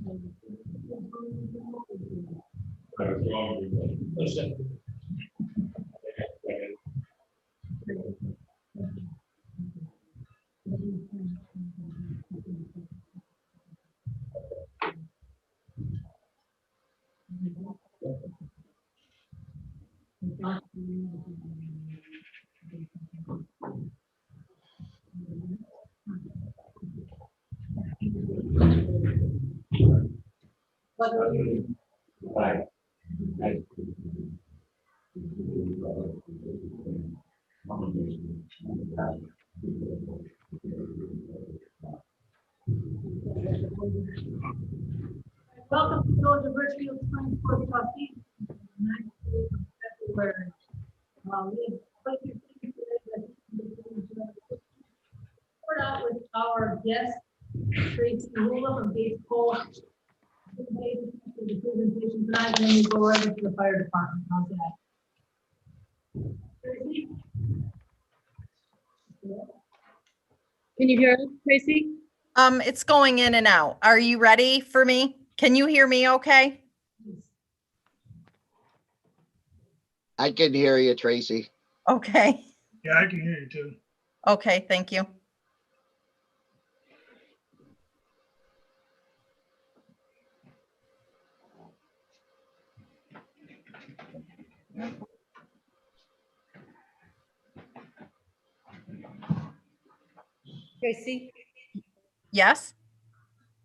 Welcome to Village of Richfield's 24th Trustees. February. We have quite a few things today that start out with our guest, Tracy Rula from Gates Cole. The presentation tonight, and then we go right into the fire department. How's that? Tracy? Can you hear us, Tracy? It's going in and out. Are you ready for me? Can you hear me okay? I can hear you, Tracy. Okay. Yeah, I can hear you too. Okay, thank you. Tracy, Yes?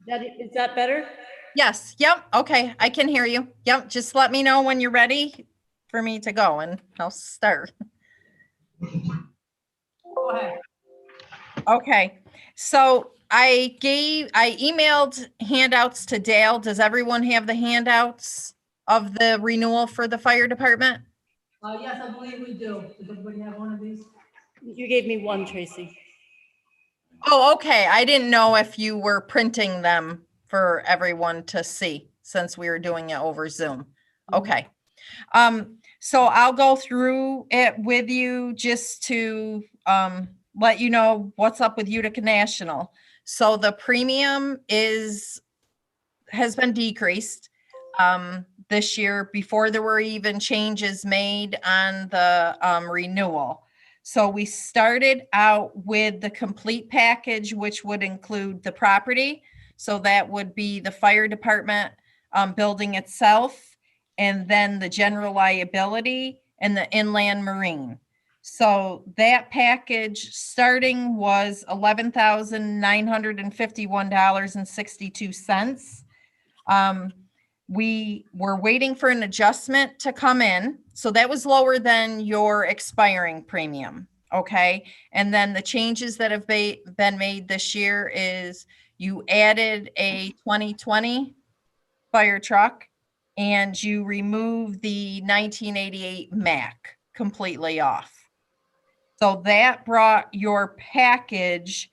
is that better? Yes. Yep. Okay. I can hear you. Yep. Just let me know when you're ready for me to go and I'll start. Go ahead. Okay. So I emailed handouts to Dale. Does everyone have the handouts of the renewal for the fire department? Yes, I believe we do. Does everybody have one of these? You gave me one, Tracy. Oh, okay. I didn't know if you were printing them for everyone to see since we were doing it over Zoom. Okay. So I'll go through it with you just to let you know what's up with Utica National. So the premium has been decreased this year before there were even changes made on the renewal. So we started out with the complete package, which would include the property. So that would be the fire department building itself, and then the general liability and the inland marine. So that package starting was $11,951.62. We were waiting for an adjustment to come in. So that was lower than your expiring premium. Okay. And then the changes that have been made this year is you added a 2020 fire truck and you removed the 1988 Mack completely off. So that brought your package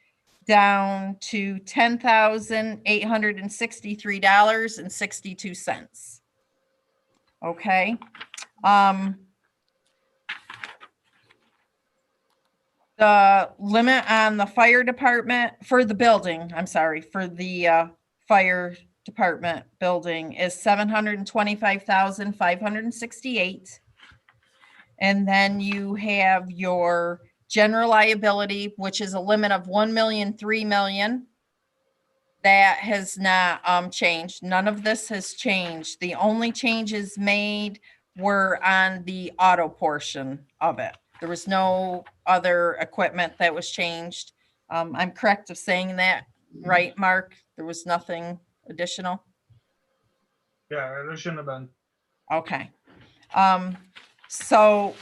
down to $10,863.62. Okay. The limit on the fire department for the building, I'm sorry, for the fire department building is $725,568. And then you have your general liability, which is a limit of 1,000,003 million. That has not changed. None of this has changed. The only changes made were on the auto portion of it. There was no other equipment that was changed. I'm correct of saying that, right, Mark? There was nothing additional? Yeah, there shouldn't have been. Okay. So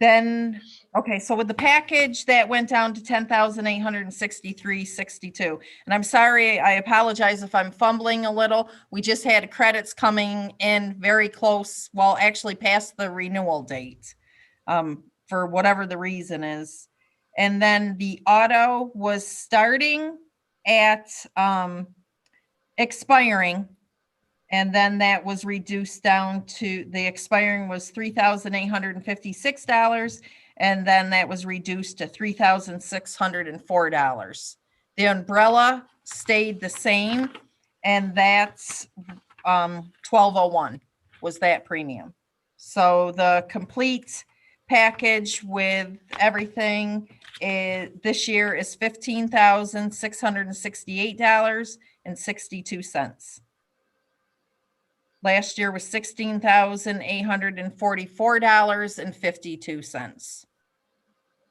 then, okay, so with the package that went down to 10,863.62. And I'm sorry, I apologize if I'm fumbling a little. We just had credits coming in very close, well, actually past the renewal date, for whatever the reason is. And then the auto was starting at expiring. And then that was reduced down to, the expiring was $3,856. And then that was reduced to $3,604. The umbrella stayed the same, and that's 1201 was that premium. So the complete package with everything this year is $15,668.62. Last year was $16,844.52.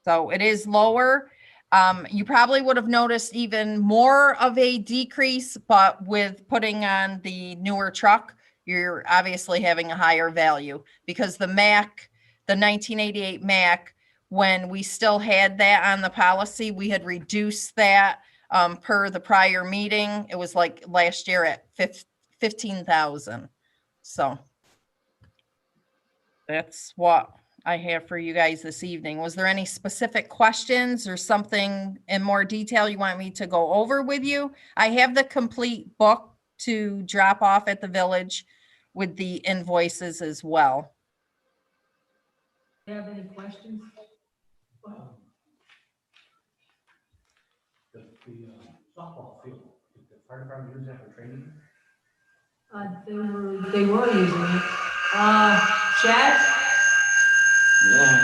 So it is lower. You probably would have noticed even more of a decrease, but with putting on the newer truck, you're obviously having a higher value because the Mac, the 1988 Mac, when we still had that on the policy, we had reduced that per the prior meeting. It was like last year at 15,000. So that's what I have for you guys this evening. Was there any specific questions or something in more detail you want me to go over with you? I have the complete book to drop off at the village with the invoices as well. Do you have any questions? The softball field, did the fire department use that for training? They were using it. Chad? Yeah.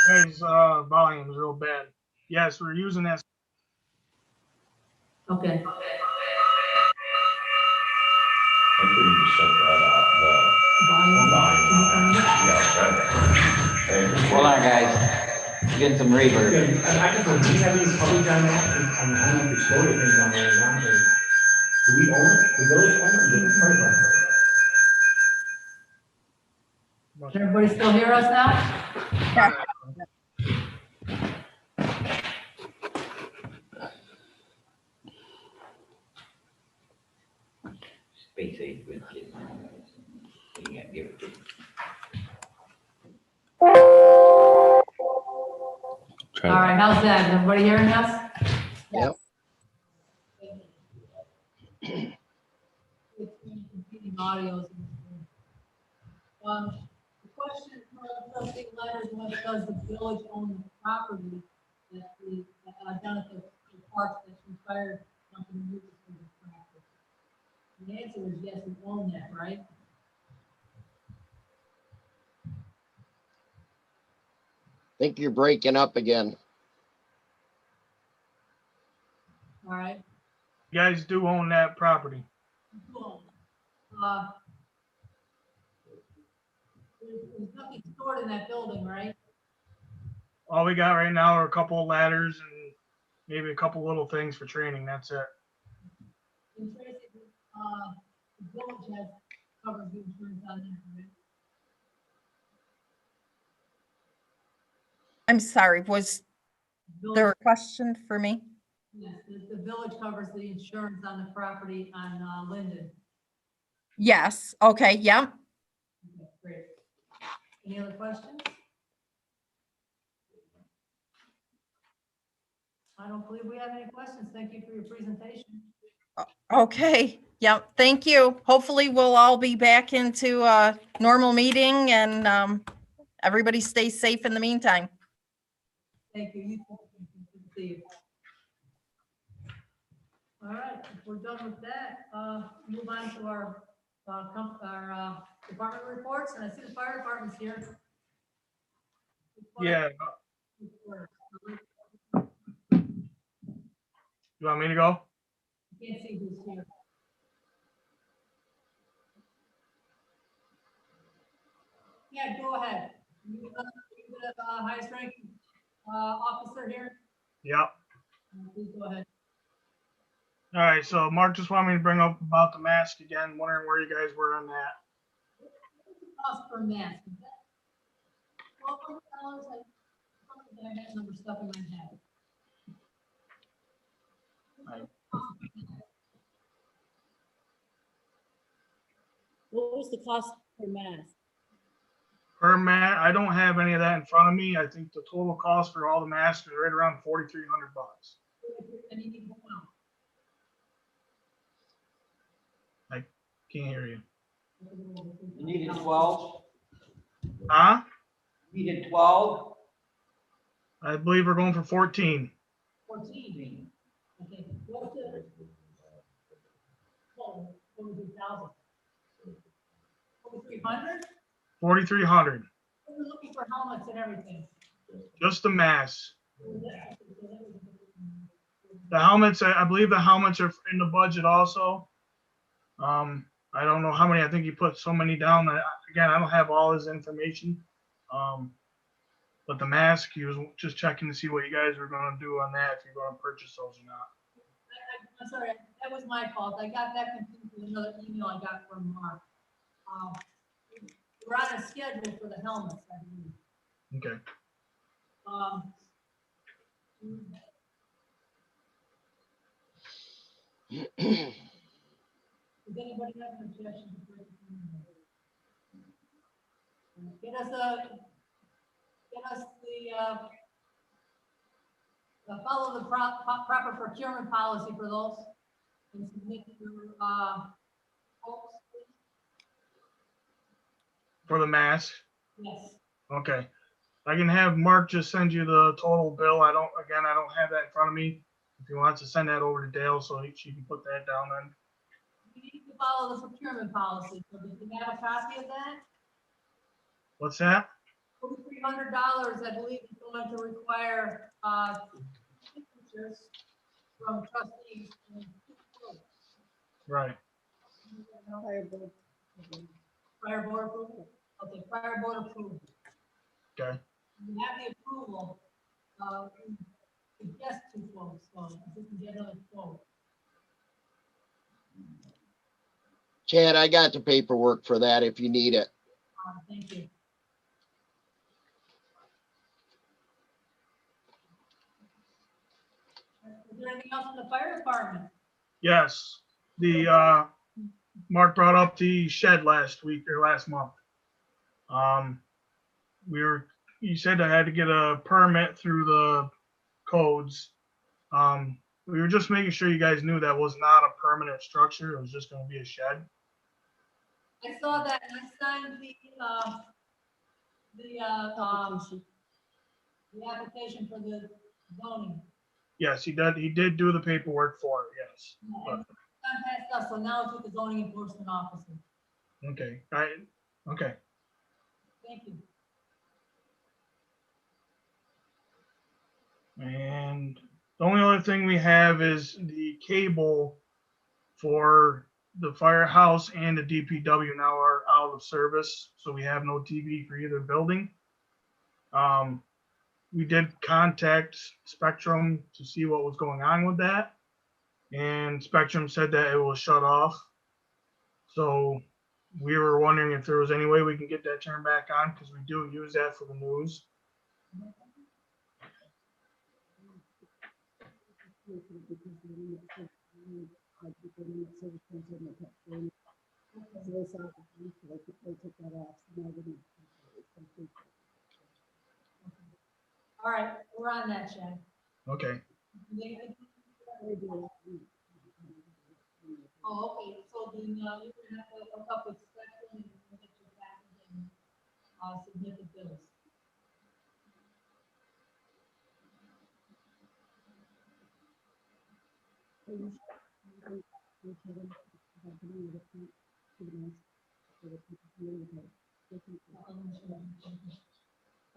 Guys, volume is real bad. Yes, we're using that. Okay. I think we need to shut that off, Volume. Hold on, guys. Getting some reverb. Yeah, I just wonder, do we have any coverage on that, on the home custodial things on there, not there? Do we own it, the village own it, or the fire department? Can everybody still hear us now? Space age with kids. You can't give it to them. All right, how's that? Is everybody hearing us? Yep. Competing audios. The question for trustee Leonard was, does the village own the property that down at the park that the fire company uses for the practice? The answer is yes, we own that, right? Think you're breaking up again. All right. You guys do own that property. Cool. There's nothing stored in that building, right? All we got right now are a couple of ladders and maybe a couple little things for training. That's it. And Tracy, the village has covered the insurance on that, right? I'm sorry, was there a question for me? Yes, the village covers the insurance on the property on Linden. Yes, okay, yep. Okay, great. Any other questions? I don't believe we have any questions. Thank you for your presentation. Okay, yep, thank you. Hopefully we'll all be back into a normal meeting and everybody stay safe in the meantime. Thank you. You too. Good to see you. All right, if we're done with that, move on to our department reports, and I see the fire department's here. Yeah. You want me to go? Can't see who's here. Yeah, go ahead. You the highest ranking officer here? Yep. Please go ahead. All right. So Mark just wanted me to bring up about the mask again. Wondering where you guys were on that. What's the cost per mask? Is that $1,200? I had that number stuck in my head. What was the cost per mask? Per mat, I don't have any of that in front of me. I think the total cost for all the masks is right around $4,300. And you need to count. Can't hear you. You needed 12? Huh? You needed 12? I believe we're going for 14. 14. Okay, what's the? Oh, 43,000. 4,300? 4,300, We're looking for helmets and everything. just the mask. The helmets, I believe the helmets are in the budget also. I don't know how many, I think he put so many down. Again, I don't have all his information. But the mask, he was just checking to see what you guys were gonna do on that, if you're gonna purchase those or not. I'm sorry, that was my fault. I got that confused with another email I got from Mark. We're on a schedule for the helmets, I believe. Okay. Does anybody have an objection to purchasing them? Get us follow the proper procurement policy for those. And submit your, quotes, please. For the mask, Yes. okay. I can have Mark just send you the total bill. I don't have that in front of me. If you want to send that over to Dale so she can put that down then. We need to follow the procurement policy. So do you have a copy of that? What's that? $4,300, I believe, is going to require, signatures from trustees. And Right. prior board approval. Okay, prior board approval. Okay. You have the approval, suggest two quotes, so if you can get another quote. Chad, I got the paperwork for that if you need it. Thank you. Is there anything else in the fire department? Yes. The Mark brought up the shed last week or last month. You said I had to get a permit through the codes. We were just making sure you guys knew that was not a permanent structure. It was just gonna be a shed. I saw that and I signed the application for the zoning. Yes, he did. He did do the paperwork for it. Yes. And contacted us, so now it's with the zoning enforcement officer. Okay. Okay. Thank you. And the only other thing we have is the cable for the firehouse and the DPW now are out of service, so we have no TV for either building. We did contact Spectrum to see what was going on with that, and Spectrum said that it was shut off. So we were wondering if there was any way we can get that turned back on, because we do use that for the news. All right, we're on that, Chad. Okay. Oh, okay, so then, you're gonna have to hook up with Spectrum and get your package and, submit the bills. Are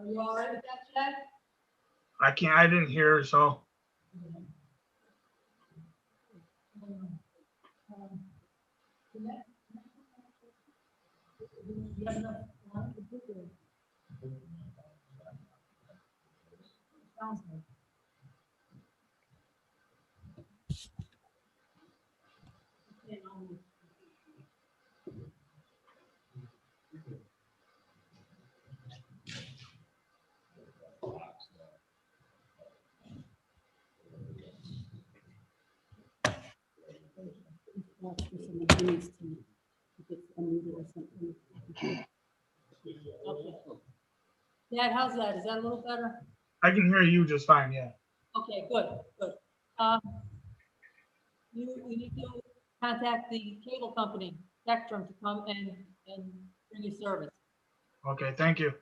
you all right with that, Chad? I didn't hear, so Jeanette? You have enough time? Sounds good. Okay, I'll move. Dad, how's that? Is that a little better? I can hear you just fine. Yeah. Okay, good, good. You need to contact the cable company, Spectrum, to come and bring you service. Okay. Thank you.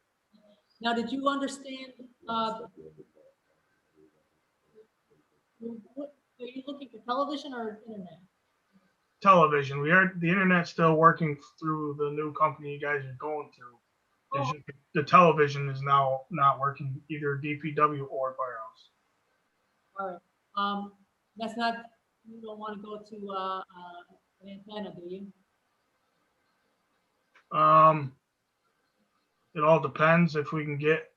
Now, did you understand, are you looking for television or internet? Television. The internet's still working through the new company you guys are going through. It's just the television is now not working, either DPW or firehouse. All right, that's not, you don't want to go to, an antenna, do you? It all depends if we can get,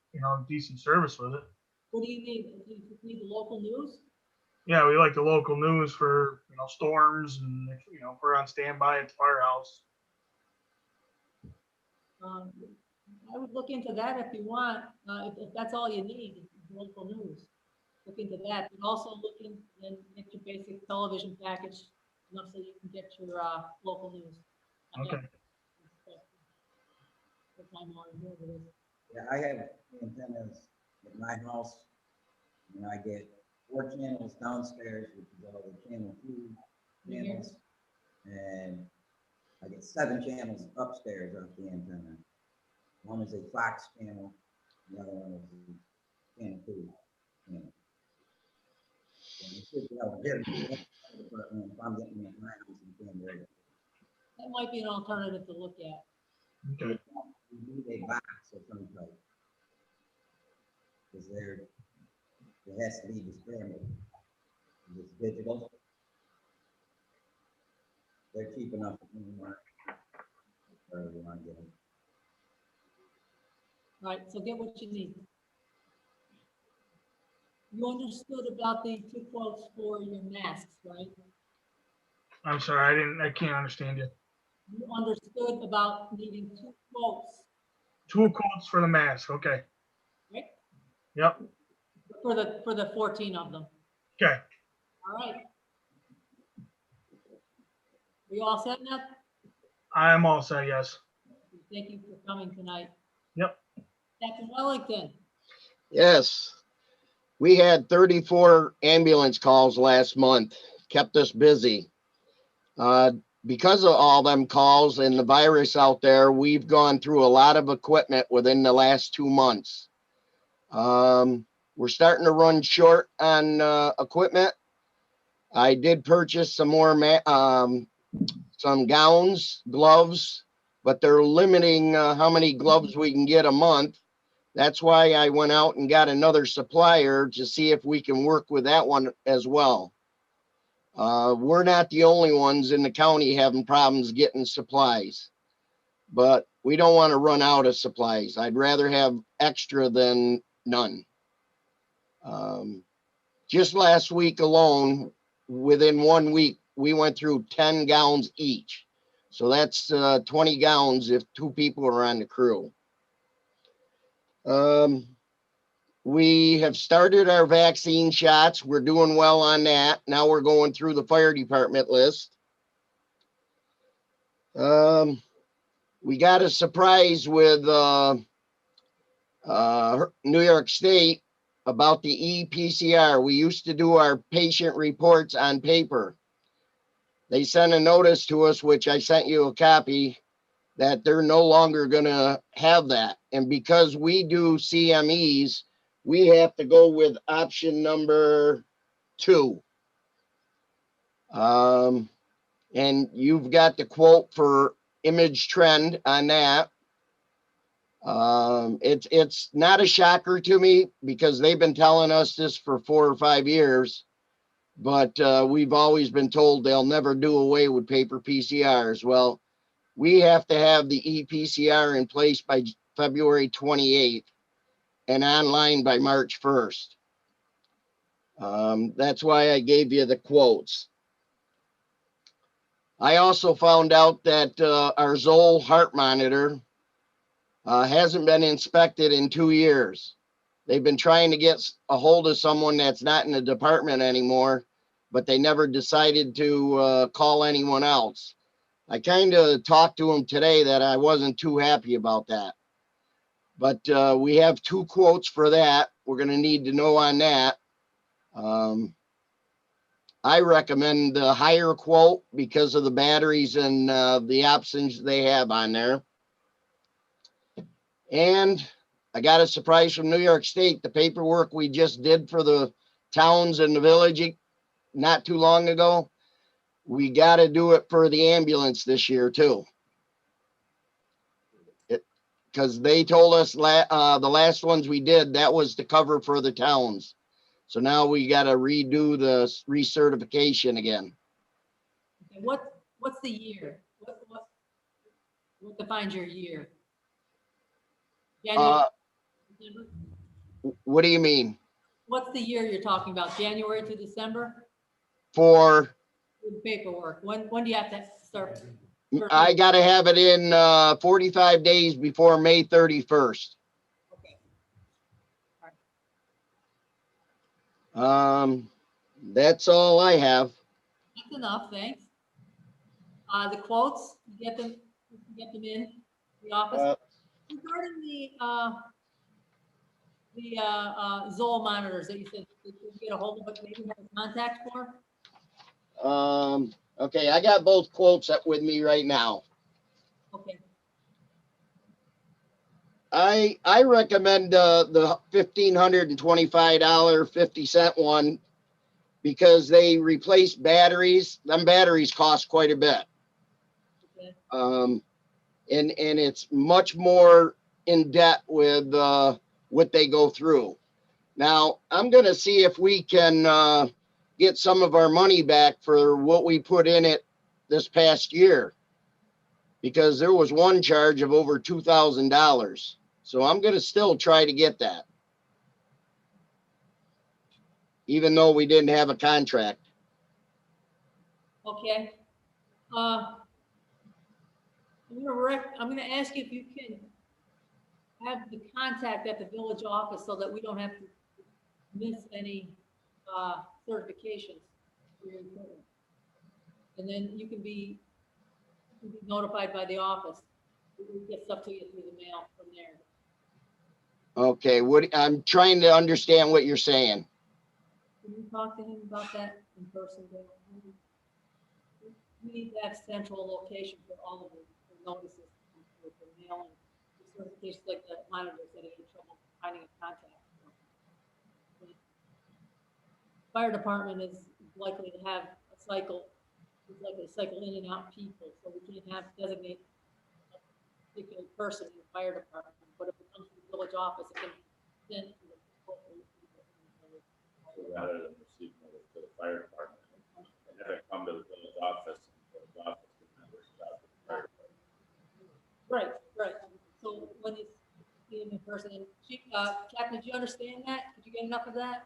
decent service with it. What do you need? Do you need the local news? Yeah, we like the local news for, storms and, if we're on standby at the firehouse. I would look into that if you want, if that's all you need, local news. Look into that, but also look in and get your basic television package, enough so you can get your, local news. Okay. What time are you doing this? Yeah, I have antennas at my house, and I get 4 channels downstairs, which is all the channel 2 channels, and I get 7 channels upstairs off the antenna. One is a Fox channel, the other one is a channel 2 channel. And you should be able to hear me, but if I'm getting it at my house, you can't hear it. That might be an alternative to look at. Okay. You need a box of some type. Because there has to be discriminate. It's digital. They're cheap enough if you want, or you want to get them. All right, so get what you need. You understood about the 2 quotes for your masks, right? I'm sorry, I can't understand you. You understood about needing 2 quotes, 2 quotes for the mask. Okay. right? Yep. For the 14 of them. Okay. All right. We all set now? I am all set. Yes. Thank you for coming tonight. Yep. Captain Wellington, Yes. We had 34 ambulance calls last month, kept us busy. Because of all them calls and the virus out there, we've gone through a lot of equipment within the last 2 months. We're starting to run short on equipment. I did purchase some more some gowns, gloves, but they're limiting how many gloves we can get a month. That's why I went out and got another supplier to see if we can work with that one as well. We're not the only ones in the county having problems getting supplies, but we don't want to run out of supplies. I'd rather have extra than none. Just last week alone, within 1 week, we went through 10 gowns each. So that's 20 gowns if 2 people are on the crew. We have started our vaccine shots. We're doing well on that. Now we're going through the fire department list. We got a surprise with New York State about the EPCR. We used to do our patient reports on paper. They sent a notice to us, which I sent you a copy, that they're no longer going to have that. And because we do CMEs, we have to go with option number 2. And you've got the quote for image trend on that. It's not a shocker to me because they've been telling us this for 4 or 5 years, but we've always been told they'll never do away with paper PCRs. Well, we have to have the EPCR in place by February 28th and online by March 1st. That's why I gave you the quotes. I also found out that our Zoll heart monitor hasn't been inspected in 2 years. They've been trying to get a hold of someone that's not in the department anymore, but they never decided to call anyone else. I kind of talked to them today that I wasn't too happy about that. But we have 2 quotes for that. We're going to need to know on that. I recommend the higher quote because of the batteries and the options they have on there. And I got a surprise from New York State. The paperwork we just did for the towns and the village not too long ago. We got to do it for the ambulance this year too. Because they told us the last ones we did, that was to cover for the towns. So now we got to redo the recertification again. Okay, what's the year? What defines your year? January, December? What do you mean? What's the year you're talking about? January to December? For, With paperwork. When do you have to start? I got to have it in 45 days before May 31st. Okay. That's all I have. That's enough, thanks. The quotes, you get them in the office. Regarding the Zoll monitors that you said that you get a hold of, but maybe have a contact for? Okay, I got both quotes up with me right now. Okay, I recommend the $1,525 50-cent one because they replace batteries. Them batteries cost quite a bit. okay. And it's much more in depth with what they go through. Now, I'm going to see if we can get some of our money back for what we put in it this past year, because there was one charge of over $2,000. So I'm going to still try to get that, even though we didn't have a contract. Okay. I'm gonna ask you if you can have the contact at the village office so that we don't have to miss any certifications for your equipment. And then you can be notified by the office. We get stuff to you through the mail from there. Okay, I'm trying to understand what you're saying. Can you talk to him about that in person? We need to have central location for all of the notices with the mail and certifications like the monitors that are in trouble finding a contact. Fire department is likely to have a cycle, it's like a cycle in and out people, so we can't have designate a particular person in the fire department, but if it comes to the village office, it can then. Rather than receive notice to the fire department, and have it come to the village office, and the village office can then reach out to the fire department. Right, right. So when it's being in person, and Chief, Captain, did you understand that? Did you get enough of that?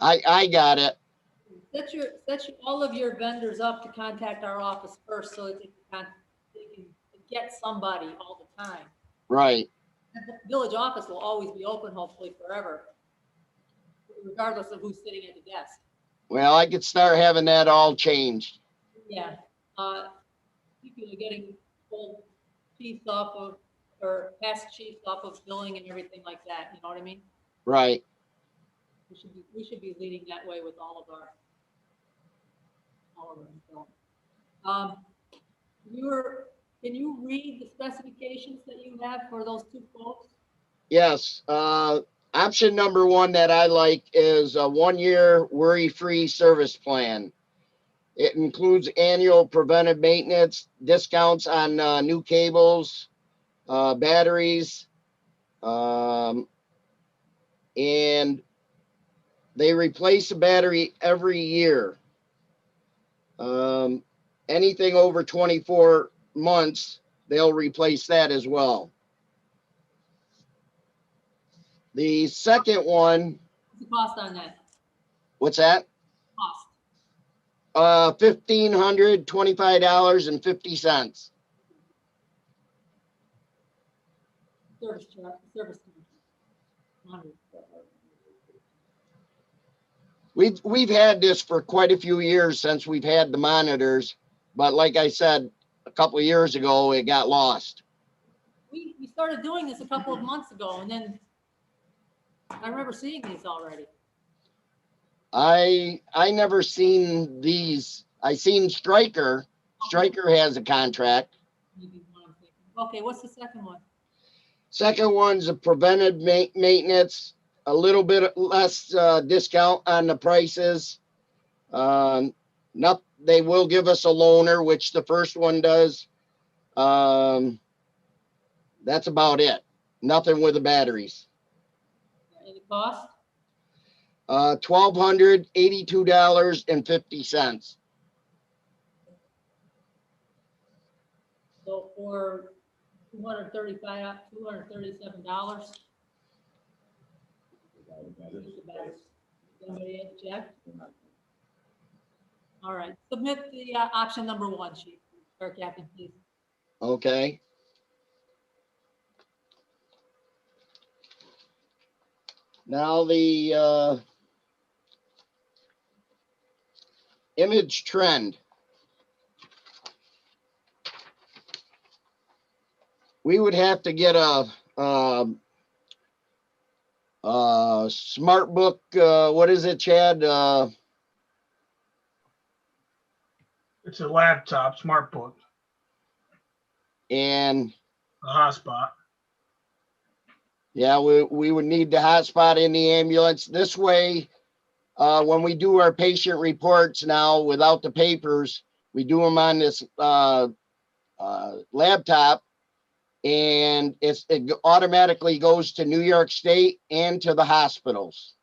I got it. Set all of your vendors up to contact our office first so that they can get somebody all the time. Right. And the village office will always be open, hopefully forever, regardless of who's sitting at the desk. Well, I could start having that all changed. Yeah. People are getting old chiefs off of, or past chiefs off of billing and everything like that. You know what I mean? Right. We should be leading that way with all of our billing. Can you read the specifications that you have for those two quotes? Yes. Option number one that I like is a 1-year worry-free service plan. It includes annual preventive maintenance, discounts on new cables, batteries, and they replace the battery every year. Anything over 24 months, they'll replace that as well. The second one, What's the cost on that? what's that? Cost. $1,525.50. Service charge, service charge. We've had this for quite a few years since we've had the monitors, but like I said, a couple of years ago, it got lost. We started doing this a couple of months ago, and then I remember seeing these already. I never seen these. I seen Stryker. Stryker has a contract. Maybe one I'm thinking. Okay, what's the second one? Second one's a preventive maintenance, a little bit less discount on the prices. Not, they will give us a loaner, which the first one does. That's about it. Nothing with the batteries. Any cost? $1,282.50. So for $237. Anybody object? All right, submit the option number 1 sheet, or Captain, please. Okay. Now the image trend. We would have to get a smart book. What is it, Chad? It's a laptop, smart book, And a hotspot. yeah, we would need the hotspot in the ambulance. This way, when we do our patient reports now without the papers, we do them on this laptop, and it automatically goes to New York State and to the hospitals.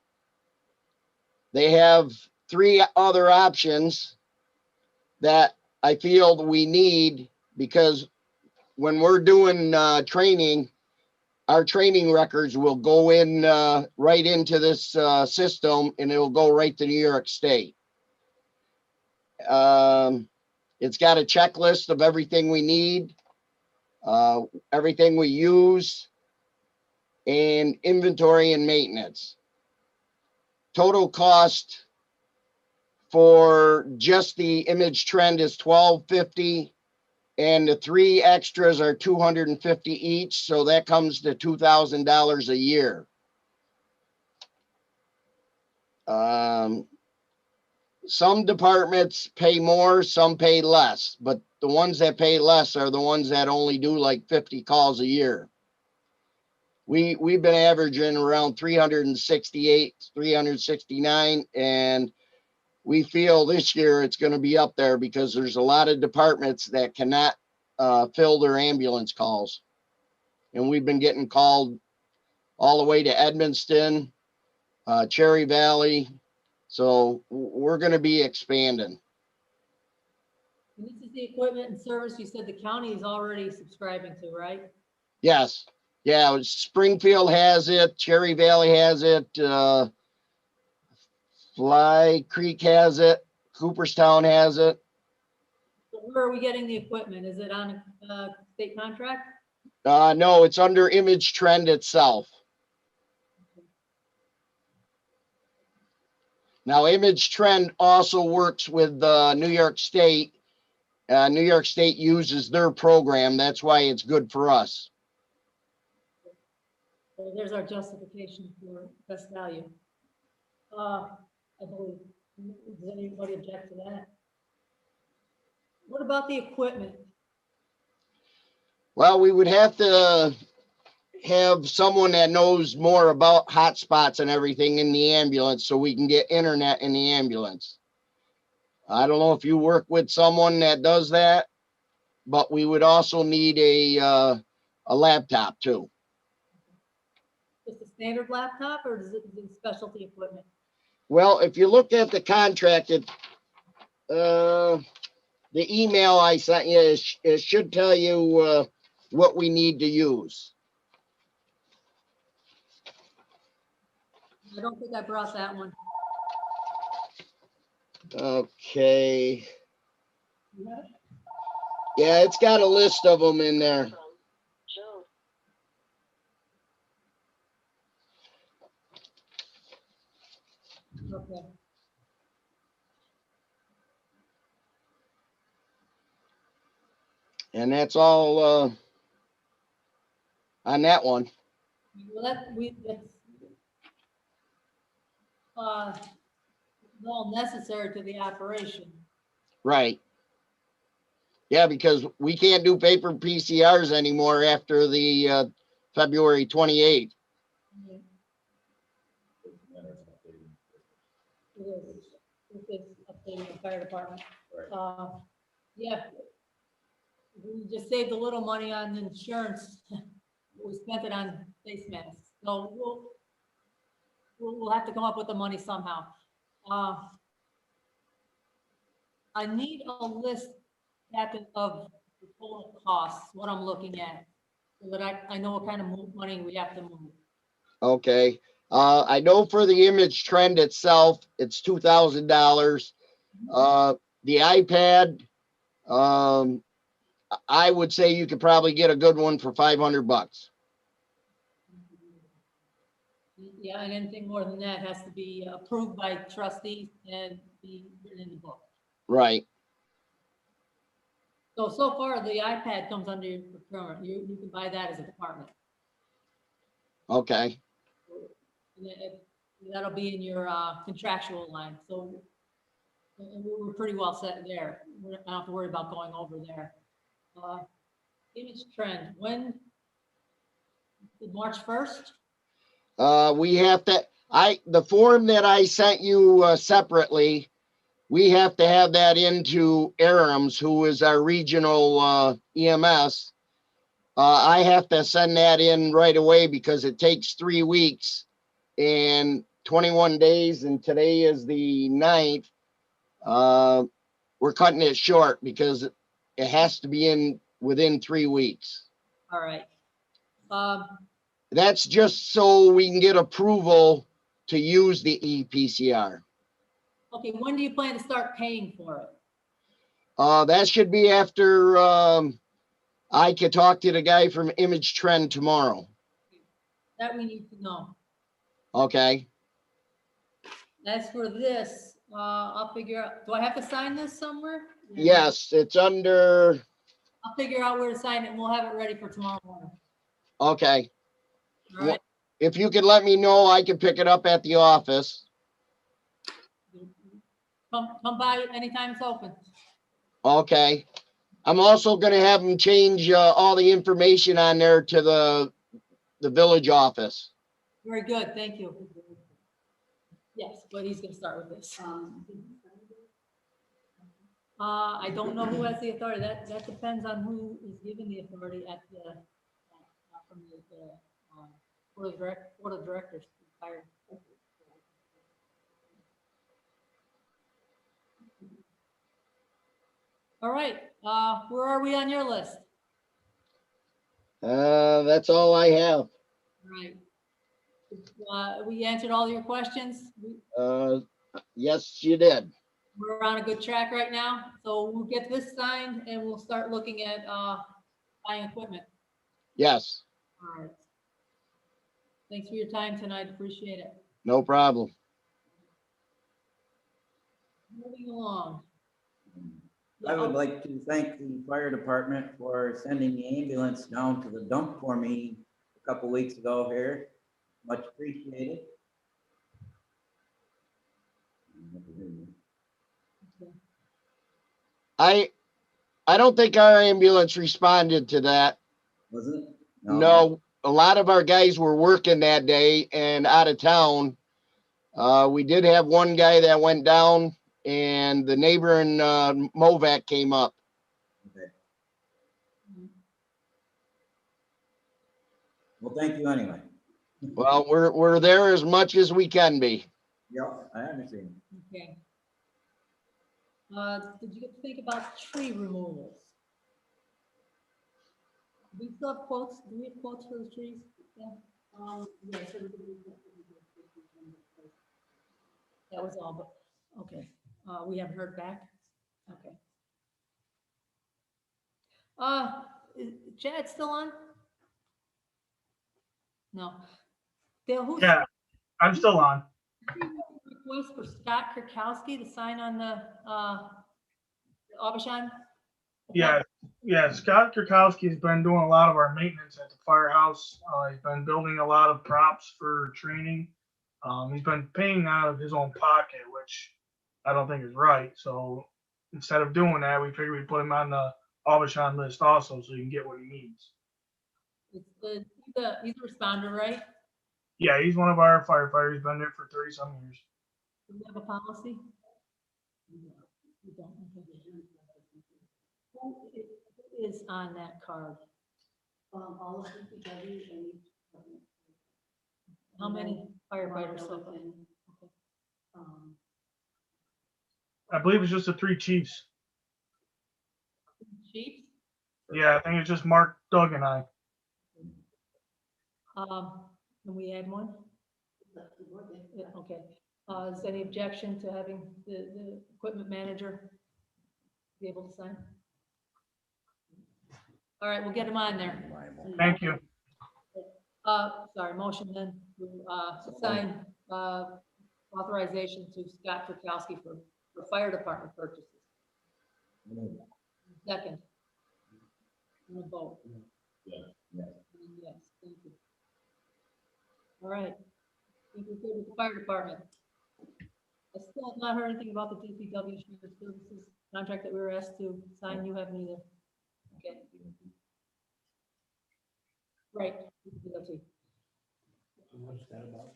They have 3 other options that I feel we need, because when we're doing training, our training records will go in right into this system, and it'll go right to New York State. It's got a checklist of everything we need, everything we use, and inventory and maintenance. Total cost for just the image trend is $1,250, and the 3 extras are $250 each, so that comes to $2,000 a year. Some departments pay more, some pay less, but the ones that pay less are the ones that only do like 50 calls a year. We've been averaging around 368, 369, and we feel this year it's going to be up there because there's a lot of departments that cannot fill their ambulance calls. And we've been getting called all the way to Edmonston, Cherry Valley. So we're going to be expanding. And this is the equipment and service you said the county is already subscribing to, right? Yes. Yeah. Springfield has it. Cherry Valley has it. Fly Creek has it. Cooperstown has it. So where are we getting the equipment? Is it on a state contract? No, it's under Image Trend itself. Now, Image Trend also works with New York State. New York State uses their program. That's why it's good for us. So there's our justification for best value. I believe. Does anybody object to that? What about the equipment? Well, we would have to have someone that knows more about hotspots and everything in the ambulance so we can get internet in the ambulance. I don't know if you work with someone that does that, but we would also need a laptop too. Just a standard laptop, or is it specialty equipment? Well, if you look at the contract, the email I sent you, it should tell you what we need to use. I don't think I brought that one. Okay. You have it? Yeah, it's got a list of them in there. Okay. And that's all on that one. Well, that's all necessary to the operation. Right. Yeah, because we can't do paper PCRs anymore after the February 28th. It is the fire department. Right. Yeah. We just saved a little money on insurance. We spent it on face masks, so we'll have to come up with the money somehow. I need a list, Captain, of the total costs, what I'm looking at, so that I know what kind of money we have to move. Okay. I know for the image trend itself, it's $2,000. The iPad, I would say you could probably get a good one for $500. Yeah, and anything more than that has to be approved by trustees and be written in the book. Right. So far, the iPad comes under your procurement. You can buy that as a department. Okay. And that'll be in your contractual line, so we're pretty well set there. I don't have to worry about going over there. Image trend, when? March 1st? We have to, the form that I sent you separately, we have to have that into Arams, who is our regional EMS. I have to send that in right away because it takes 3 weeks and 21 days, and today is the 9th. We're cutting it short because it has to be in within 3 weeks. All right. That's just so we can get approval to use the EPCR. Okay, when do you plan to start paying for it? That should be after I could talk to the guy from Image Trend tomorrow. That we need to know. Okay. As for this, I'll figure out, do I have to sign this somewhere? Yes, it's under, I'll figure out where to sign it and we'll have it ready for tomorrow morning. okay. All right. If you could let me know, I can pick it up at the office. Come by anytime it's open. Okay. I'm also gonna have them change all the information on there to the village office. Very good, thank you. Yes, but he's gonna start with this. I don't know who has the authority. That depends on who is given the authority at the, from the board of directors. Fire. All right, where are we on your list? That's all I have. All right. We answered all your questions. Yes, you did. We're on a good track right now, so we'll get this signed and we'll start looking at buying equipment. Yes, All right. Thanks for your time tonight. Appreciate it. no problem. Moving along. I would like to thank the fire department for sending the ambulance down to the dump for me a couple weeks ago here. Much appreciated. I don't think our ambulance responded to that. Was it? No, a lot of our guys were working that day and out of town. We did have one guy that went down, and the neighbor in Movac came up. Okay. Well, thank you anyway. Well, we're there as much as we can be. Yeah, I understand. Okay. Did you get to think about tree removals? Do we still have quotes? Do we have quotes for the trees? Yeah. Yes. That was all, but, okay. We haven't heard back? Okay. Is Chad still on? No. Dale, who's? Yeah, I'm still on. Request for Scott Kirkowski to sign on the Abishan? Yeah, Scott Kirkowski's been doing a lot of our maintenance at the firehouse. He's been building a lot of props for training. He's been paying out of his own pocket, which I don't think is right. So instead of doing that, we figured we'd put him on the Abishan list also, so he can get what he needs. He's a responder, right? Yeah, he's one of our firefighters. He's been there for 30 some years. Do we have a policy? You don't, okay. Who is on that card? All of the DPW and each department. How many firefighters so far? Wellington, Okay. I believe it's just the 3 chiefs. Chiefs? Yeah, I think it's just Mark, Doug, and I. Can we add one? Yeah, okay. Is there any objection to having the equipment manager be able to sign? All right, we'll get him on there. Thank you. Sorry, motion then to sign authorization to Scott Kurkowski for fire department purchases. Second. And a vote. Yeah. Yes. Yes, thank you. All right. I think we're good with the fire department. I still have not heard anything about the DPW shared services contract that we were asked to sign. You haven't either. Okay. Right. DPW. What's that about?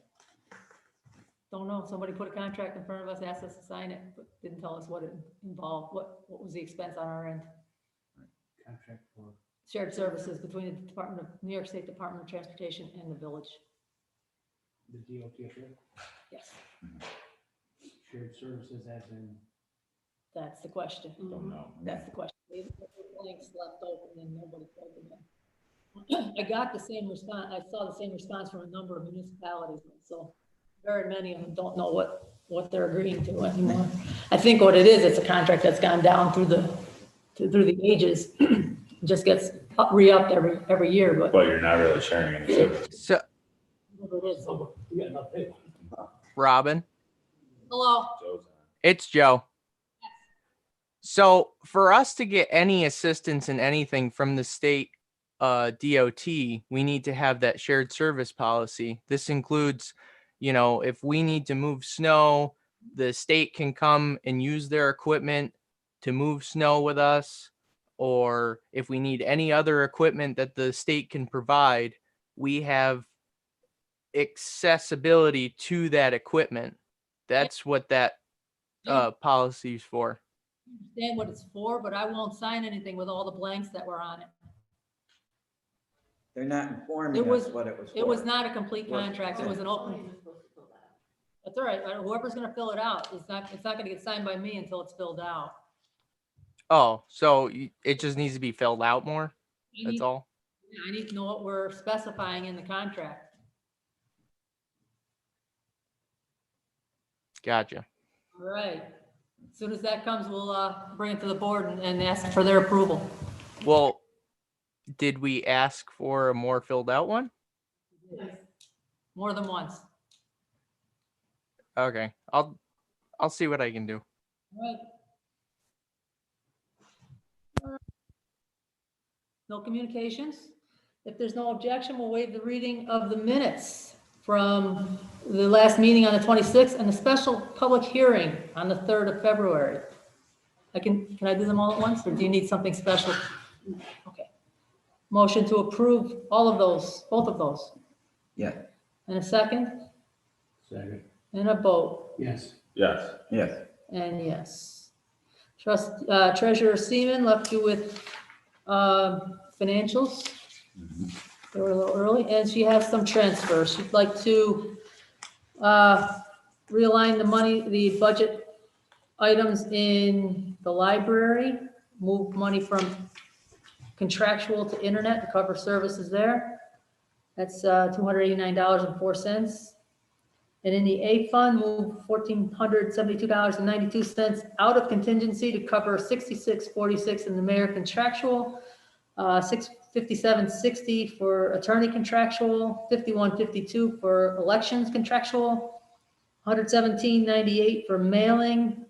Don't know. Somebody put a contract in front of us, asked us to sign it, but didn't tell us what it involved, what was the expense on our end. Contract for. Shared services between the Department of New York State Department of Transportation and the village. The DOT up there? Yes, Shared services as in. that's the question. Don't know. That's the question. We had blanks left open and nobody filled them in. I got the same response. I saw the same response from a number of municipalities. So very many of them don't know what they're agreeing to anymore. I think what it is, it's a contract that's gone down through the ages. It just gets re-upped every year, but But you're not really sharing any services. So, whatever it is. We got enough paper. Robin, Hello. Joe's on. it's Joe. So, for us to get any assistance in anything from the state DOT, we need to have that shared service policy. This includes, if we need to move snow, the state can come and use their equipment to move snow with us. Or if we need any other equipment that the state can provide, we have accessibility to that equipment. That's what that policy is for. I understand what it's for, but I won't sign anything with all the blanks that were on it. They're not informing It was- us what it was for. It was not a complete contract. It was an open. That's all right. Whoever's gonna fill it out, it's not gonna get signed by me until it's filled out. Oh, so it just needs to be filled out more? I That's need- all? I need to know what we're specifying in the contract. Gotcha. All right. As soon as that comes, we'll bring it to the board and ask for their approval. Well, did we ask for a more filled out one? More than once. Okay, I'll see what I can do. All right. No communications? If there's no objection, we'll waive the reading of the minutes from the last meeting on the 26th and the special public hearing on the 3rd of February. Can I do them all at once, or do you need something special? Okay. Motion to approve all of those, both of those. Yeah, And a second, Second. and a vote, Yes. Yes. yes. and yes. Treasurer Seaman left you with financials. They were a little early, and she has some transfers. She'd like to realign the money, the budget items in the library, move money from contractual to internet to cover services there. That's $289.04. And in the A fund, move $1,472.92 out of contingency to cover $66.46 in the mayor contractual, $657.60 for attorney contractual, $51.52 for elections contractual, $117.98 for mailing,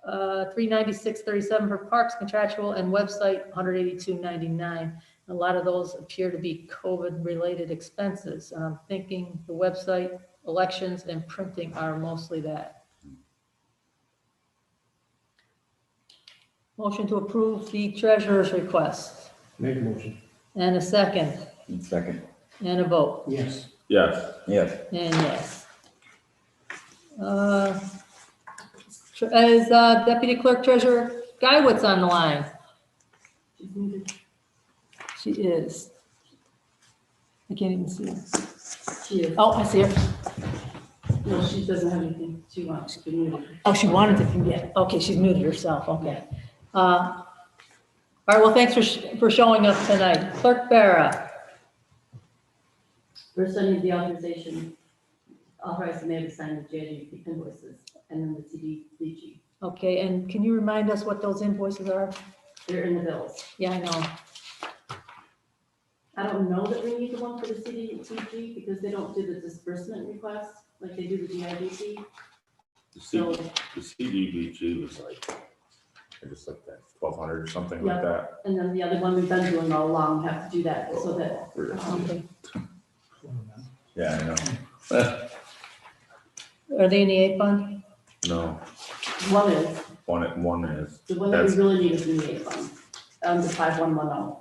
$396.37 for parks contractual, and website $182.99. A lot of those appear to be COVID-related expenses. And I'm thinking the website, elections, and printing are mostly that. Motion to approve the treasurer's request. Make a motion. And a second, Second, and a vote, Yes. Yes. yes. and yes. Is Deputy Clerk Treasurer Guywitz on the line? She's muted. She is. I can't even see her. She is. Oh, I see her. No, she doesn't have anything. She wants to be muted. Oh, she wanted to, yeah, okay, she's muted herself, okay. All right, well, thanks for showing up tonight. Clerk Barra, First, I need the authorization, authorize the mayor to sign the JDP invoices and then the CDBG. okay, and can you remind us what those invoices are? They're in the bills. Yeah, I know. I don't know that we need the one for the CDBG because they don't do the disbursement request like they do the DIBC. The So, the CDBG was like, I just like that, 1,200 or something like Yeah. that. and then the other one we've been doing all along, have to do that so that, Okay. Yeah, I know. Are they in the A fund? No, one is, one is. the one that we That's- really need is in the A fund, the 5110.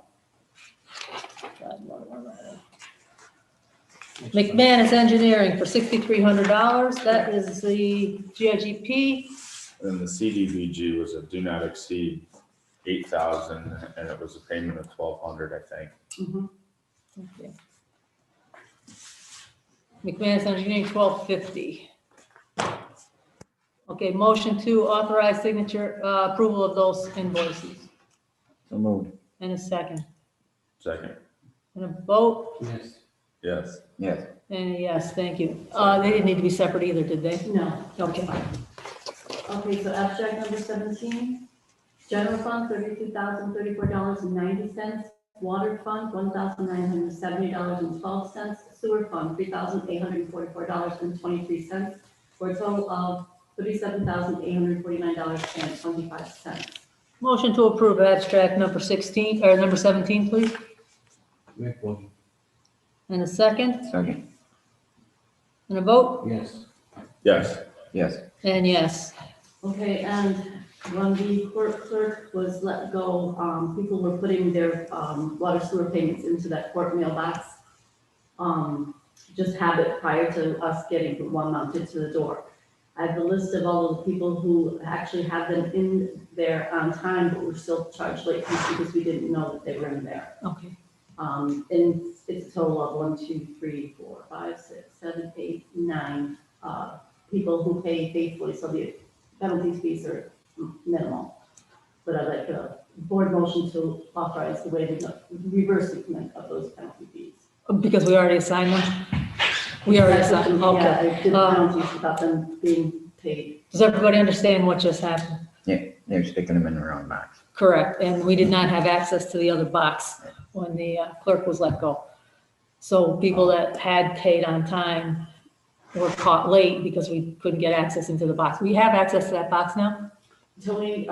McManus Engineering for $6,300. That is the GIGP. And the CDBG was a do not exceed 8,000, and it was a payment of 1,200, I think. Mhm. Okay. McManus Engineering, $1,250. Okay, motion to authorize signature, approval of those invoices. So moved. And a second. Second, And a vote, Yes. yes. Yes. and a yes, thank you. They didn't need to be separate either, did they? No. Okay. Okay, so abstract number 17, general fund, $32,034.90. Water fund, $1,970.12. Sewer fund, $3,844.23, for a total of $37,849.25. Motion to approve abstract number 16, or number 17, please. Make one. And a second, Second. and a vote, Yes. Yes, Yes. and yes. Okay, and when the court clerk was let go, people were putting their, water sewer payments into that court mailbox. Just habit prior to us getting the one mounted to the door. I have a list of all of the people who actually have them in there on time, but were still charged late fees because we didn't know that they were in there. Okay. And it's a total of 1, 2, 3, 4, 5, 6, 7, 8, 9, people who pay faithfully, so the penalties fees are minimal. But I'd like a board motion to authorize the way to reverse the payment of those penalty fees. Because we already assigned them? We already assigned, Yeah, okay. I did the penalties without them being paid. Does everybody understand what just happened? Yeah, they're sticking them in the wrong box. Correct, and we did not have access to the other box when the clerk was let go. So people that had paid on time were caught late because we couldn't get access into the box. We have access to that box now? Tony,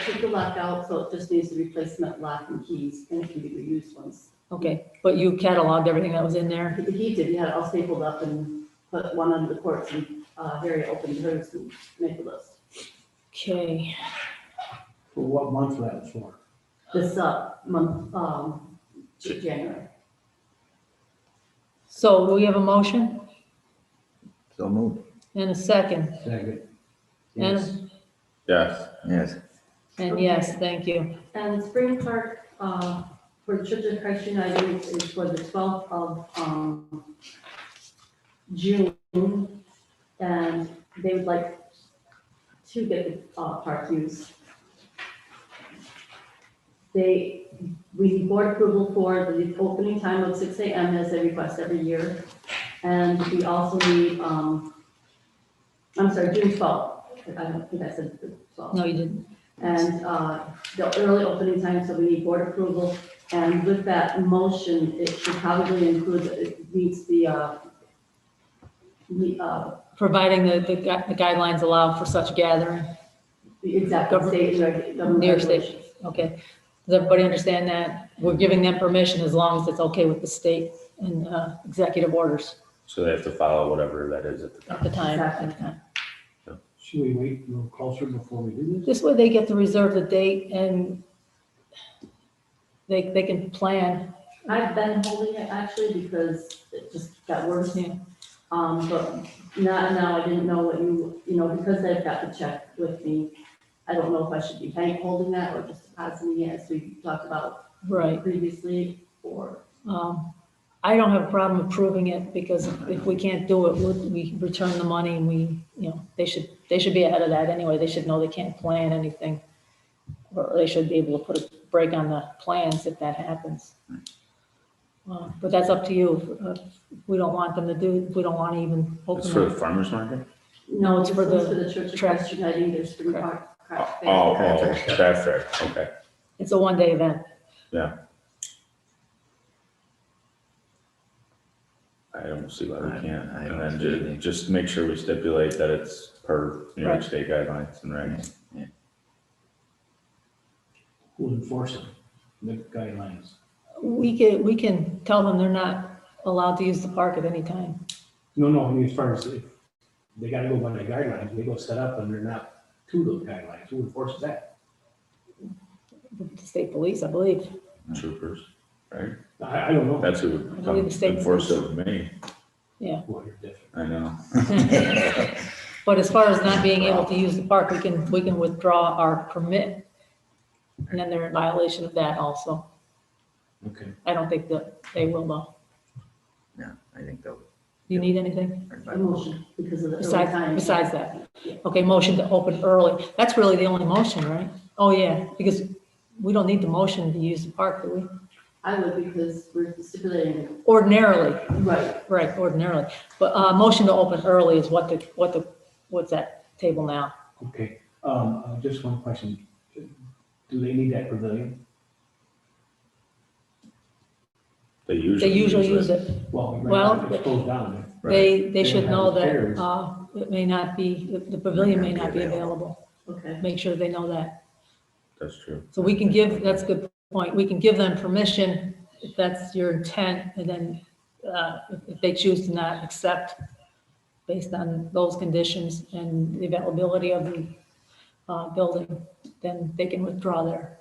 took the lock out, so it just needs the replacement lock and keys, and it can be reused once. Okay, but you cataloged everything that was in there? He did, he had it all stapled up and put one under the courts, and Harry opened hers and made the list. Okay, For what month that was for? This month, January. so do we have a motion So moved. and a second? Second. And, Yes. yes, Yes. and yes, thank you. And Spring Park, for the Church of Christ United is for the 12th of June. And they would like to get the park used. We need board approval for the opening time of 6 a.m. as they request every year. And we also need, I'm sorry, June 12th. I don't think I said the 12th. No, you didn't. And the early opening time, so we need board approval. And with that motion, it should probably include, it meets the, Providing the guidelines allow for such gathering. the exact state government New York State. regulations. Okay, does everybody understand that? We're giving them permission as long as it's okay with the state and executive orders so they have to follow whatever that is at the at the time. time. at the time. Should we wait a little closer before we do this? This way they get to reserve the date and they can plan. I've been holding it actually because it just got worse. Yeah. But now I didn't know what you know, because they've got to check with me. I don't know if I should be holding that or just depositing it as we talked about Right. previously, or. I don't have a problem approving it because if we can't do it, we return the money and we, they should be ahead of that anyway. They should know they can't plan anything. Or they should be able to put a break on the plans if that happens. But that's up to you. If we don't want them to do, if we don't want to even It's open for the it. farmer's market? No, it's for This one's the For the Church of trash. Christ Uniting, there's Spring Okay. Park. Oh, craft fair, okay, It's a 1-day event. yeah. I don't see why we can't, I and don't then see anything. just make sure we stipulate that it's per New York Right. State guidelines and regs. Who enforce them, the guidelines? We can tell them they're not allowed to use the park at any time. No, I mean, as far as if they gotta go by the guidelines, they go set up and they're not to those guidelines, who enforces that? The state police, I believe. Troopers, right? I don't know. That's who I would believe come the state enforce it police. with me, Yeah. Well, you're different. I know. But as far as not being able to use the park, we can withdraw our permit. And then they're in violation of that also. Okay. I don't think that they will though. No, I think they'll. You need anything A motion because of the early time. besides that? Okay, motion to open early. That's really the only motion, right? Oh, yeah, because we don't need the motion to use the park, do we? I would, because we're stipulating, Ordinarily, right, ordinarily. But, motion to open early is what's that table now? Okay, just one question. Do they need that pavilion? They They usually use it. Well, Well, right now it's closed down. They should don't know have that, chairs. it may not be, the pavilion may not be available. okay. Make sure they know that. That's true. So we can give, that's a good point, we can give them permission if that's your intent, and then if they choose to not accept based on those conditions and the availability of the building, then they can withdraw their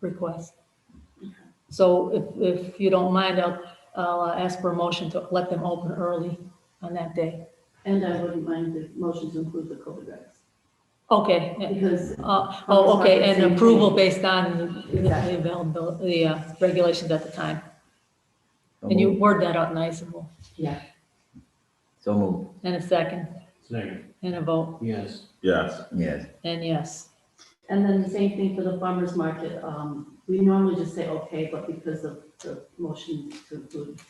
request. So if you don't mind, I'll ask for a motion to let them open early on that day. And I wouldn't mind the motion to include the COVID regs, Okay, because. okay, and approval based on the Exactly. availability, the regulations at the time. And you word that out nice and we'll, Yeah, So move. and a second, Second, and a vote, yes. Yes, Yes. and yes. and then the same thing for the farmer's market, we normally just say okay, but because of the motion to include,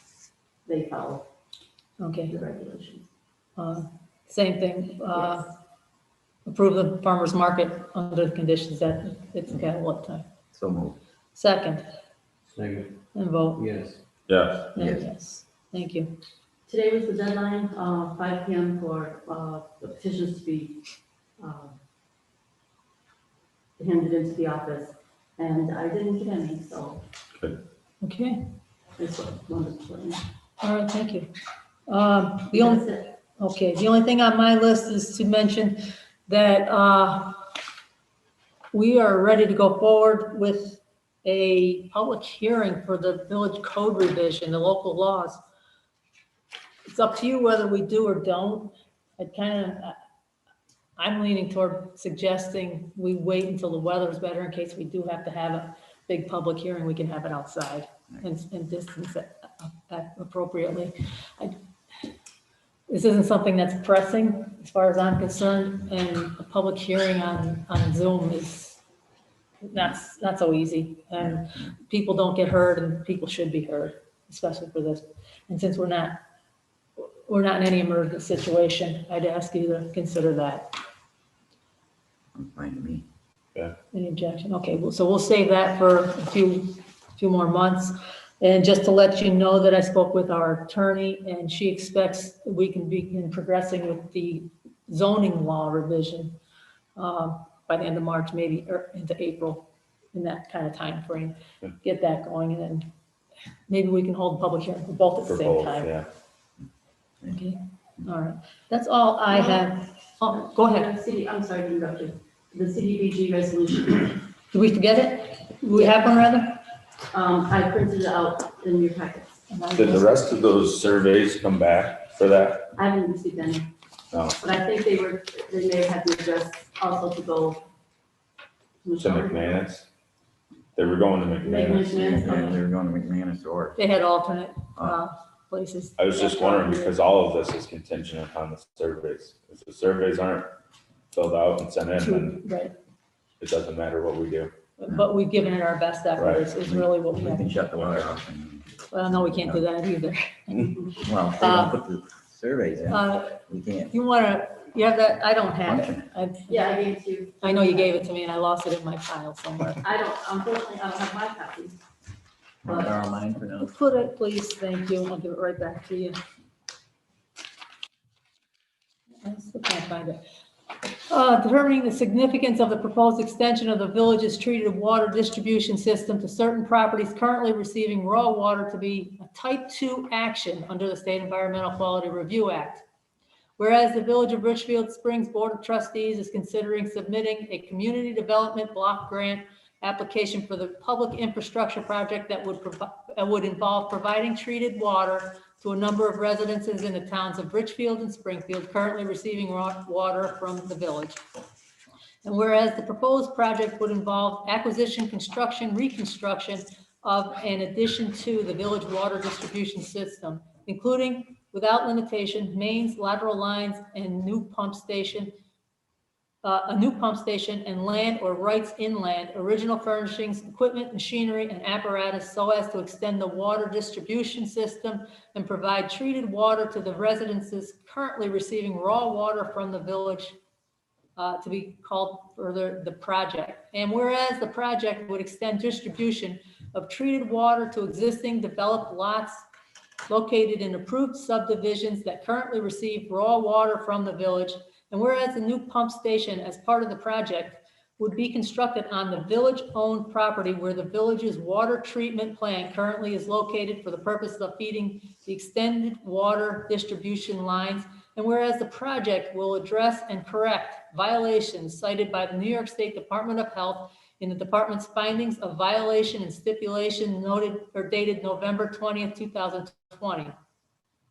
they follow Okay, the regulations. same thing, Yes. approve the farmer's market under the conditions that it's available at the time. So move. Second, Second, and vote, yes. yes, and Yes. yes. Thank you. Today was the deadline, 5 PM for the petitions to be handed into the office, and I didn't get any, so Okay, that's what I wanted to let you know. all right, thank you. The only, That's it. okay, the only thing on my list is to mention that we are ready to go forward with a public hearing for the village code revision, the local laws. It's up to you whether we do or don't. I'm leaning toward suggesting we wait until the weather's better in case we do have to have a big public hearing, we can have it outside and distance it appropriately. This isn't something that's pressing as far as I'm concerned, and a public hearing on Zoom is not so easy. And people don't get heard and people should be heard, especially for this. And since we're not in any emergency situation, I'd ask you to consider that. Fine to me. Any objection? Okay, well, so we'll save that for a few more months. And just to let you know that I spoke with our attorney and she expects we can begin progressing with the zoning law revision by the end of March, maybe or into April, in that kind of time frame. Get that going, and then maybe we can hold a public hearing for both at for the same both, time. yeah. Okay, all right. That's all I have. Oh, go ahead. I'm sorry to interrupt you. The CDBG resolution, Did we forget it? Do we have one rather? I printed it out in your packets. Did the rest of those surveys come back for that? I haven't received any, No, but I think they may have been addressed also to go. To McManus. They were going to McManus. Yeah, they were going to McManus or. They had alternate places. I was just wondering, because all of this is contingent upon the surveys. If the surveys aren't filled out and sent in, then Right, it doesn't matter what we do. but we've given it our best effort, is really what we We have. can shut the water off. And, Well, no, we can't do that either. well, if they don't put the surveys in, we can't. If you wanna, you have that, I don't have it. function. Yeah, I gave it to you. I know you gave it to me and I lost it in my file somewhere. Unfortunately, I don't have my copies. I'll borrow mine for now. Put it, please, thank you, I'll give it right back to you. I still can't find it. Determining the significance of the proposed extension of the village's treated water distribution system to certain properties currently receiving raw water to be a type 2 action under the State Environmental Quality Review Act. Whereas the Village of Richfield Springs Board of Trustees is considering submitting a community development block grant application for the public infrastructure project that would involve providing treated water to a number of residences in the towns of Richfield and Springfield currently receiving raw water from the village. And whereas the proposed project would involve acquisition, construction, reconstruction of an addition to the village water distribution system, including without limitation, mains, lateral lines, and a new pump station and land or rights inland, original furnishings, equipment, machinery, and apparatus so as to extend the water distribution system and provide treated water to the residences currently receiving raw water from the village to be called further the project. And whereas the project would extend distribution of treated water to existing developed lots located in approved subdivisions that currently receive raw water from the village, and whereas the new pump station as part of the project would be constructed on the village-owned property where the village's water treatment plant currently is located for the purpose of feeding the extended water distribution lines, and whereas the project will address and correct violations cited by the New York State Department of Health in the department's findings of violation and stipulation noted or dated November 20th, 2020.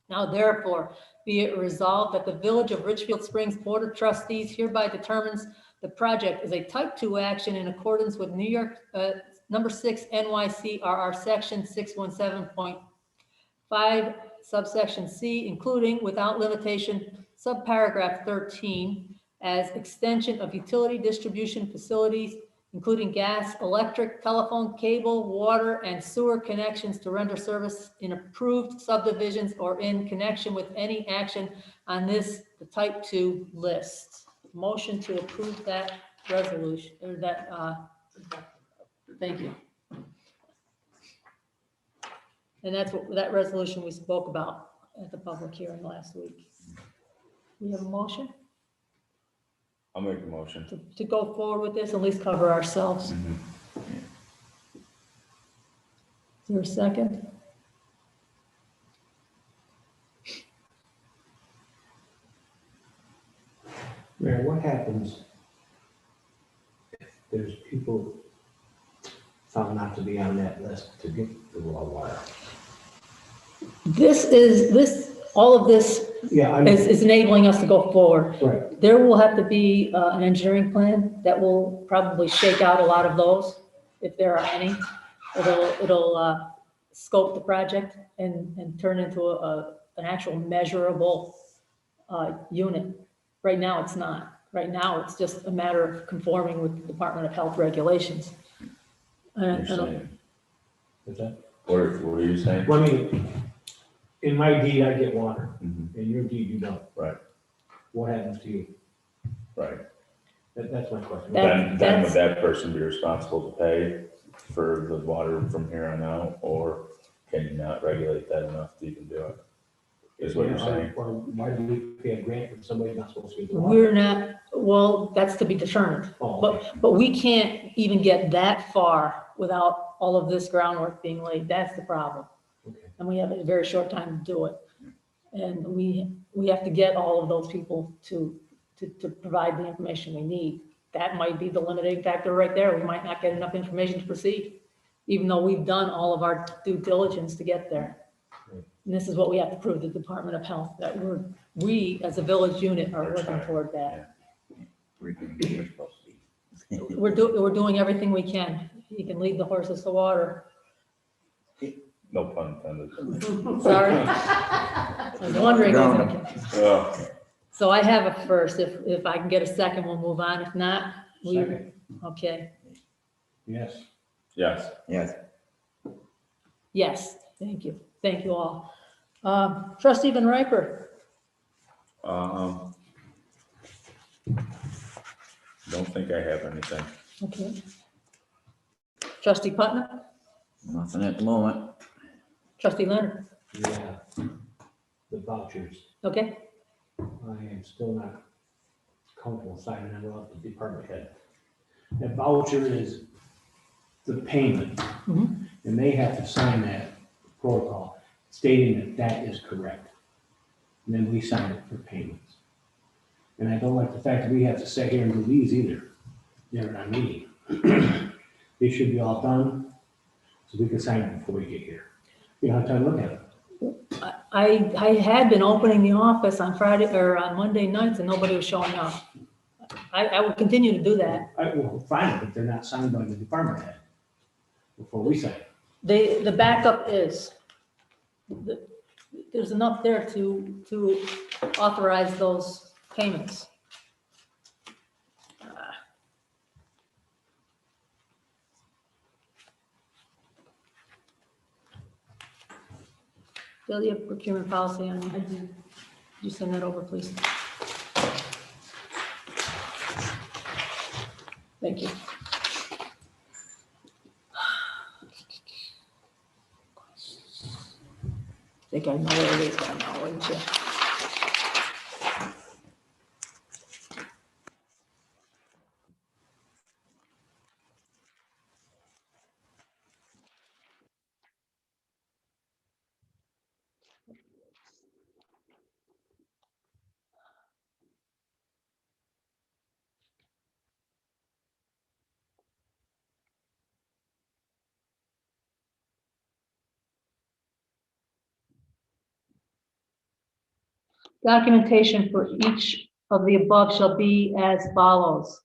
Now therefore, be it resolved that the Village of Richfield Springs Board of Trustees hereby determines the project is a type 2 action in accordance with New York number 6 NYCRR section 617.5 subsection C, including without limitation subparagraph 13 as extension of utility distribution facilities, including gas, electric, telephone, cable, water, and sewer connections to render service in approved subdivisions or in connection with any action on this, the type 2 list. Motion to approve that resolution, or that, thank you. And that's what, that resolution we spoke about at the public hearing last week. We have a motion I'll make a motion. to go forward with this, at least cover ourselves. Is there a second? Mayor, what happens if there's people found not to be on that list to get the raw water? All of this Yeah, is enabling us to go forward. right. There will have to be an engineering plan that will probably shake out a lot of those, if there are any. It'll scope the project and turn into an actual measurable unit. Right now, it's not. Right now, it's just a matter of conforming with the Department of Health regulations. You're saying, Is that? what are you saying? Well, I mean, in my deed, I get water. Mhm. In your deed, you don't. Right, What happens to you? right. That's my question. That- Then would that person be responsible to pay for the water from here on out, or can you not regulate that enough to even do it? Is what you're saying? Or why do we pay a grant for somebody not supposed to get the water? We're not, well, that's to be determined. Oh, okay. But we can't even get that far without all of this groundwork being laid. That's the problem. Okay. And we have a very short time to do it. And we have to get all of those people to provide the information we need. That might be the limiting factor right there. We might not get enough information to proceed, even though we've done all of our due diligence to get there. And this is what we have to prove to the Department of Health, that we as a village unit are working toward that. We're doing what we're supposed to be. We're doing everything we can. You can lead the horses to water. No pun intended. Sorry. I was wondering. So I have a first. If I can get a second, we'll move on. If not, Second. okay. Yes. Yes. Yes. Yes, thank you. Thank you all. Trustee Van Riper. Don't think I have anything. Okay. Trustee Putnam. Nothing at the moment. Trustee Leonard. Yeah. The vouchers, Okay. I am still not comfortable signing them off the department head. That voucher is the payment, Mhm. and they have to sign that protocol stating that that is correct. And then we sign it for payments. And I don't like the fact that we have to sit here and do these either. They're not meeting. They should be all done, so we can sign it before we get here. You don't have time to look at it. I had been opening the office on Friday or on Monday nights and nobody was showing up. I will continue to do that. Well, fine, but they're not signed by the department head before we sign it. The backup is, there's enough there to authorize those payments. Bill, you have procurement policy on you? I do. You send that over, please. Thank you. Think I know where it is by now, wouldn't you? Documentation for each of the above shall be as follows.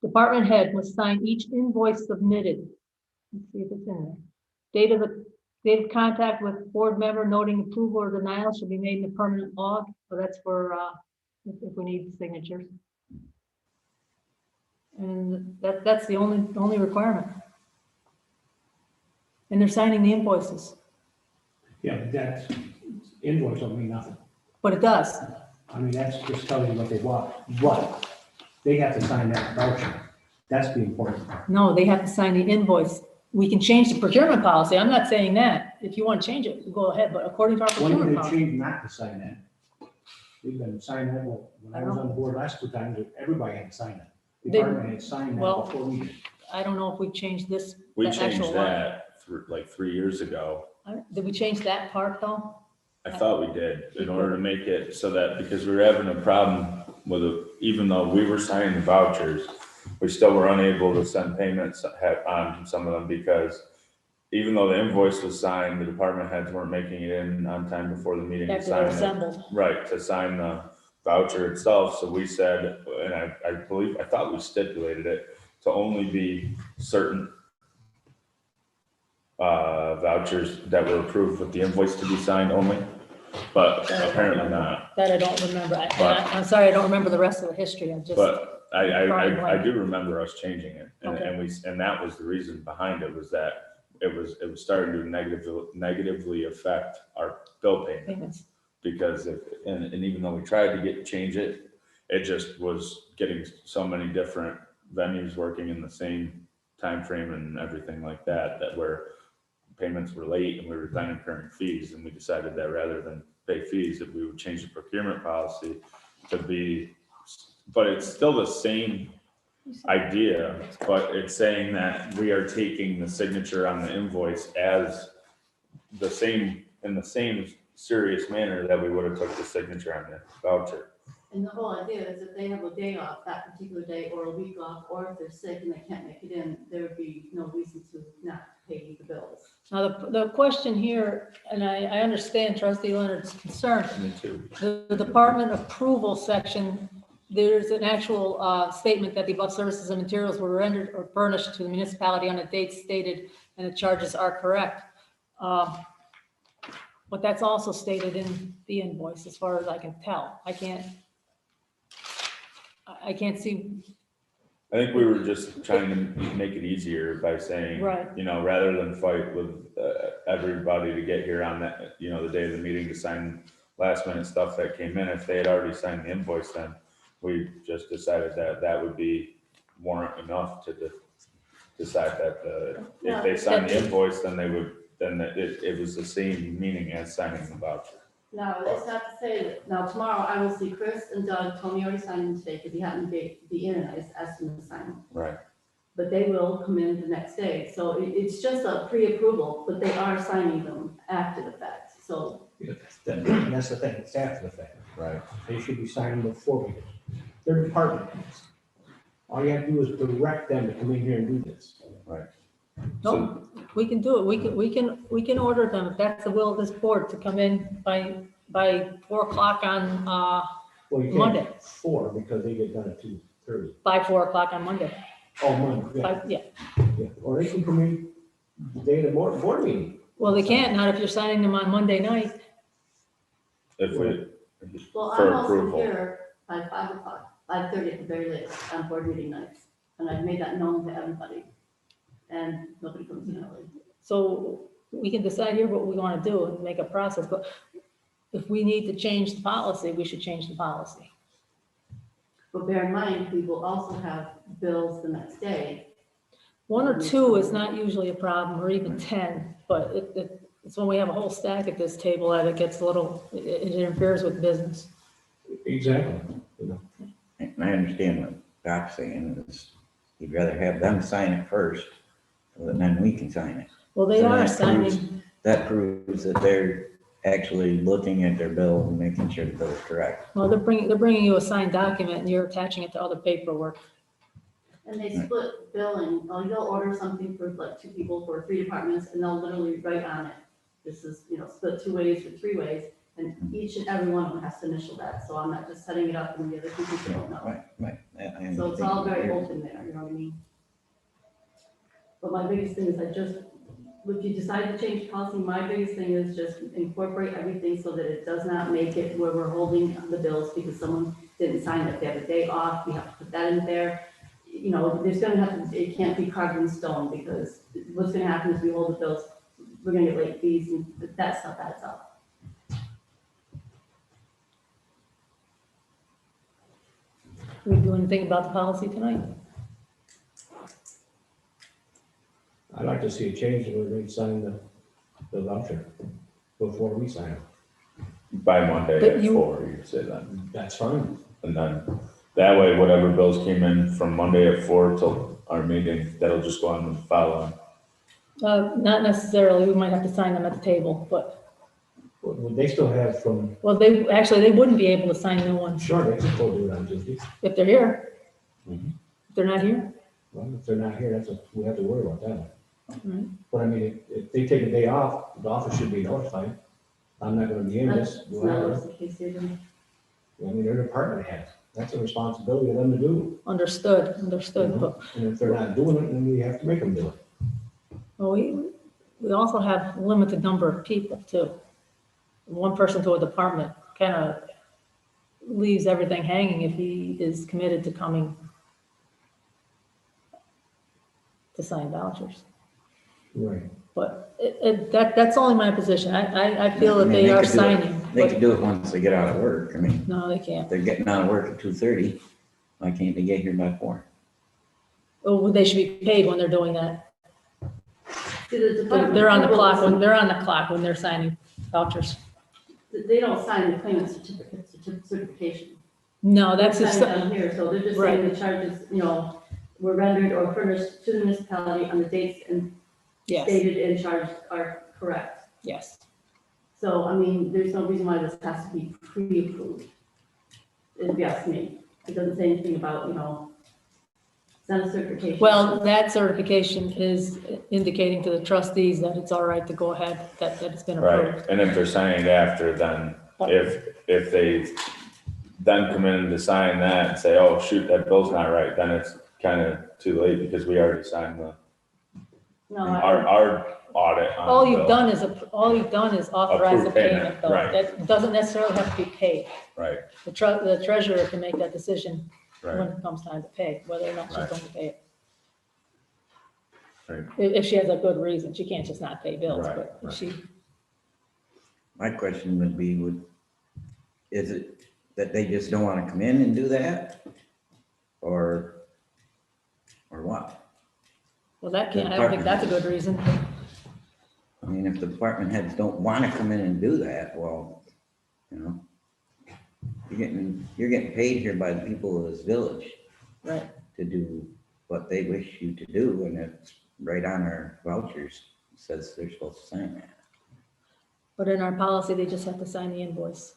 Department head must sign each invoice submitted. Let's see if it's in there. Date of contact with board member noting approval or denial should be made in the permanent log. So that's for, if we need signatures. And that's the only requirement. And they're signing the invoices, Yeah, but that's, invoice don't mean nothing. but it does. I mean, that's just telling you what they want, but they have to sign that voucher. That's the important part. No, they have to sign the invoice. We can change the procurement policy. I'm not saying that. If you want to change it, go ahead, but according to our When did procurement they policy. change not to sign that? We've been signing that, well, when I was on the board last 2 times, everybody had to sign that. The They- department had signed well, that before we did. I don't know if we changed this. We the changed actual line. that like 3 years ago. Did we change that part though? I thought we did, in order to make it so that, because we were having a problem with it, even though we were signing the vouchers, we still were unable to send payments on some of them, because even though the invoice was signed, the department heads weren't making it in on time before the meeting to After they're sign it. assembled. Right, to sign the voucher itself, so we said, and I thought we stipulated it to only be certain vouchers that were approved with the invoice to be signed only, but apparently not. That I don't remember. But- I'm sorry, I don't remember the rest of the history. I just, But I Right. do remember us changing it, Okay. and that was the reason behind it, was that it was starting to negatively affect our bill payment. payments. Because and even though we tried to change it, it just was getting so many different venues working in the same time frame and everything like that, that where payments were late and we were then incurring fees, and we decided that rather than pay fees, that we would change the procurement policy to be, but it's still the same idea, but it's saying that we are taking the signature on the invoice as the same, in the same serious manner that we would have took the signature on the voucher. And the whole idea is if they have a day off that particular day or a week off, or if they're sick and they can't make it in, there would be no reason to not pay the bills. Now, the question here, and I understand trustee Leonard's concern, Me too. the department approval section there's an actual statement that the above services and materials were rendered or furnished to the municipality on the date stated and the charges are correct. But that's also stated in the invoice as far as I can tell. I can't see, I think we were just trying to make it easier by saying, Right. you know, rather than fight with everybody to get here on that, you know, the day of the meeting to sign last minute stuff that came in, if they had already signed the invoice, then we just decided that that would be warrant enough to decide that if they signed the invoice, then they would, then it was the same meaning as signing the voucher. Now, it's not to say that, now tomorrow I will see Chris and Doug. Tony already signed them today because he happened to be in and I asked him to sign them. Right. But they will come in the next day. So it's just a pre-approval, but they are signing them after the fact. So And that's the thing, it's after the fact. Right. They should be signing before we do. They're department heads. All you have to do is direct them to come in here and do this. Right. no, we can do it. We can order them if that's the will of this board to come in by 4 o'clock on, Well, you Monday. can't 4 because they get done at 2:30. by 4 o'clock on Monday. Oh, Monday, yeah, Yeah. yeah. Or they can come in the day of the board meeting. Well, they can't, not if you're signing them on Monday night. If we, well, for I'm also approval. here by 5 o'clock, 5:30 at the very latest on board meeting nights. And I've made that known to everybody. And nobody comes in early. So we can decide here what we want to do and make a process, but if we need to change the policy, we should change the policy. But bear in mind, we will also have bills the next day. 1 or 2 is not usually a problem, or even 10, but it's when we have a whole stack at this table that it gets a little, it interferes with business. Exactly. You know. And I understand what Doc's saying, is he'd rather have them sign it first, so that then we can sign it. Well, they So are that proves- signing, That proves that they're actually looking at their bill and making sure the bill is correct. well, they're bringing you a signed document and you're attaching it to other paperwork. And they split billing, they'll order something for like 2 people for 3 departments, and they'll literally write on it. This is, split 2 ways or 3 ways, and each and every one of them has to initial that, so I'm not just setting it up and the other 2 people don't know. Right. I So it's all very understand. open there, you know what I mean? But my biggest thing is if you decide to change policy, my biggest thing is just incorporate everything so that it does not make it where we're holding the bills because someone didn't sign it. If they have a day off, we have to put that in there. There's gonna have to, it can't be carved in stone because what's gonna happen is we hold the bills, we're gonna get late fees and that stuff adds up. We do anything about the policy tonight? I'd like to see a change where they sign the voucher before we sign it. By Monday But at you- 4, you say then. That's fine. And then that way, whatever bills came in from Monday at 4 till our meeting, that'll just go on the following. Not necessarily, we might have to sign them at the table, but, Well, they still have from, well, they wouldn't be able to sign new ones sure, they can still do it on Tuesday. if they're here. Mhm. If they're not here, Well, if they're not here, we have to worry about that. Right. But I mean, if they take a day off, the office should be notified. I'm not gonna be in this. That's not always the case either. I mean, they're department heads. That's a responsibility of them to do. understood, but, And if they're not doing it, then we have to make them do it. well, we also have a limited number of people too. One person to a department kind of leaves everything hanging if he is committed to coming to sign vouchers. Right. But that's only my position. I feel that I mean, they are could do it- signing, They but can do it once they get out of work. I mean, no, they can't. if they're getting out of work at 2:30, why can't they get here by 4? Oh, they should be paid when they're doing that. See, the department They're on the approval clock is- when they're signing vouchers. They don't sign the claimant certification. No, that's They're just, signing down here, so they're just saying the charges, were rendered or furnished to the municipality on the dates and yes, stated in charge are correct. yes. So, I mean, there's no reason why this has to be pre-approved. If you ask me, it doesn't say anything about, send a certification. Well, that certification is indicating to the trustees that it's all right to go ahead, that it's been approved. Right, and if they're signing it after, then if they then come in to sign that and say, oh, shoot, that bill's not right, then it's kind of too late because we already signed No, our audit. on All the you've bill. done is authorize the Approve payment, payment, though. right. That doesn't necessarily have to be paid. Right, The treasurer can make that decision when right, it comes time to pay, whether or not she's Right. going to pay it. right. If she has a good reason, she can't just not pay bills, Right, but if right. she, My question would be, is it that they just don't want to come in and do that? Or what? well, I don't think that's a good reason. I mean, if the department heads don't want to come in and do that, well, you know, you're getting paid here by the people of this village Right. to do what they wish you to do, and it's right on our vouchers. It says they're supposed to sign that. But in our policy, they just have to sign the invoice.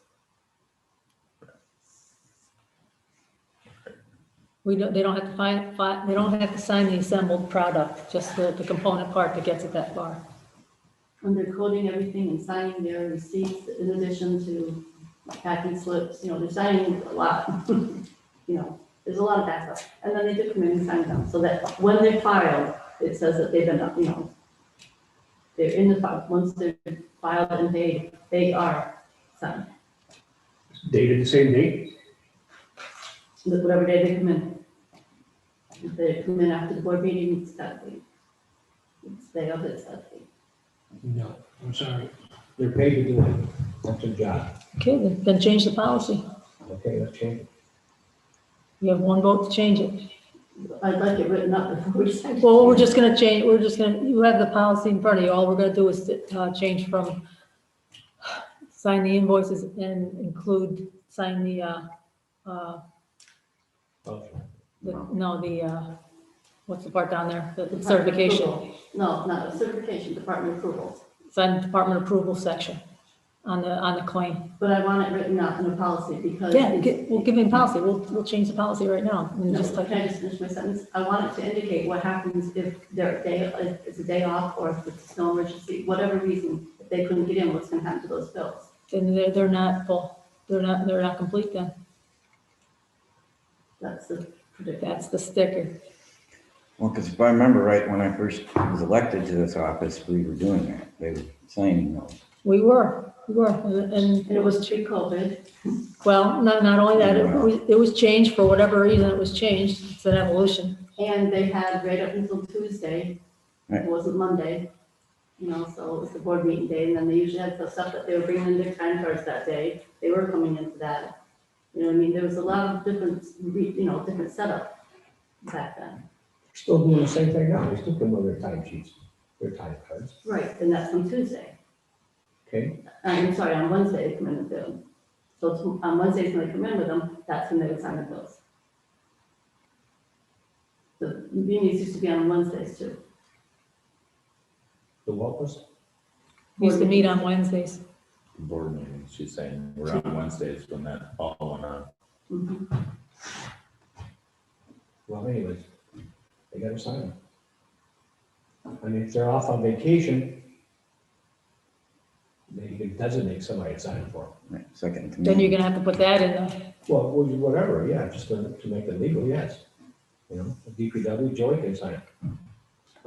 They don't have to they don't have to sign the assembled product, just the component part that gets it that far. when they're coding everything and signing their receipts in addition to packing slips, they're signing a lot. There's a lot of that stuff. And then they do come in and sign them, so that when they're filed, it says that they've been, they're in the file. Once they're filed and paid, they are signed, Dated the same date? whatever day they come in. If they come in after the board meeting, it's that date. It's day of, it's that date. No, I'm sorry. They're paid to do it. That's their job. Okay, then change the policy. Okay, let's change it. You have one vote to change it. I'd like it written up before we sign it. Well, we're just gonna change, you have the policy in front of you. All we're gonna do is change from sign the invoices and include, sign the, what's the part down there? The certification. Approval. No, not a certification, department approval. Sign the department approval section on the claim. But I want it written out in the policy because. Yeah, we'll give him policy. We'll change the policy right now. And No, just can type I just finish my sentence? I want it to indicate what happens if their day, if it's a day off or if it's a snow emergency, whatever reason, if they couldn't get in, what's gonna happen to those bills? then they're not full. They're not complete then. That's the predicament. That's the sticker. Well, because if I remember right, when I first was elected to this office, we were doing that. They were signing those. We were, and And it was pre-COVID. well, not only that, it was changed for whatever reason. It was changed. It's an evolution. And they had right up until Tuesday. Right. It wasn't Monday, so it was the board meeting day. And then they usually had the stuff that they were bringing in their time cards that day. They were coming into that. There was a lot of different, different setup back then. Still doing the same thing now. They still come with their time sheets, their time cards. Right, and that's on Tuesday. Okay, I'm sorry, on Wednesday they come in and bill them. So on Wednesdays when they come in with them, that's when they would sign the bills. The meetings used to be on Wednesdays too. the what was? We used to meet on Wednesdays. Board meetings, she's saying, we're on Wednesdays when that all went on. Mhm. Well, anyways, they gotta sign them. I mean, if they're off on vacation, maybe you can designate somebody to sign for them. Right, second to Then me. you're gonna have to put that in the, Well, whatever, yeah, just to make it legal, yes. The DPW, Joey can sign it.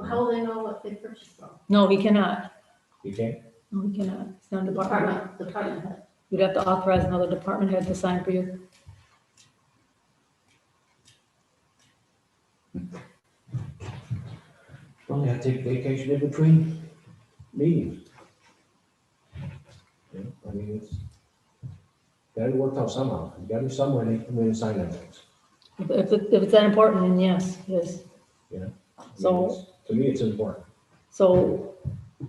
How will they know what they purchased from? no, he cannot. You can't? No, he cannot. It's not a department. Department head. You'd have to authorize another department head to sign for you. Well, you have to take vacation in between meetings. I mean, it's gotta work out somehow. You gotta be somewhere to come in and sign that things. If it's that important, then yes, yes. I mean, So- to me, it's important. So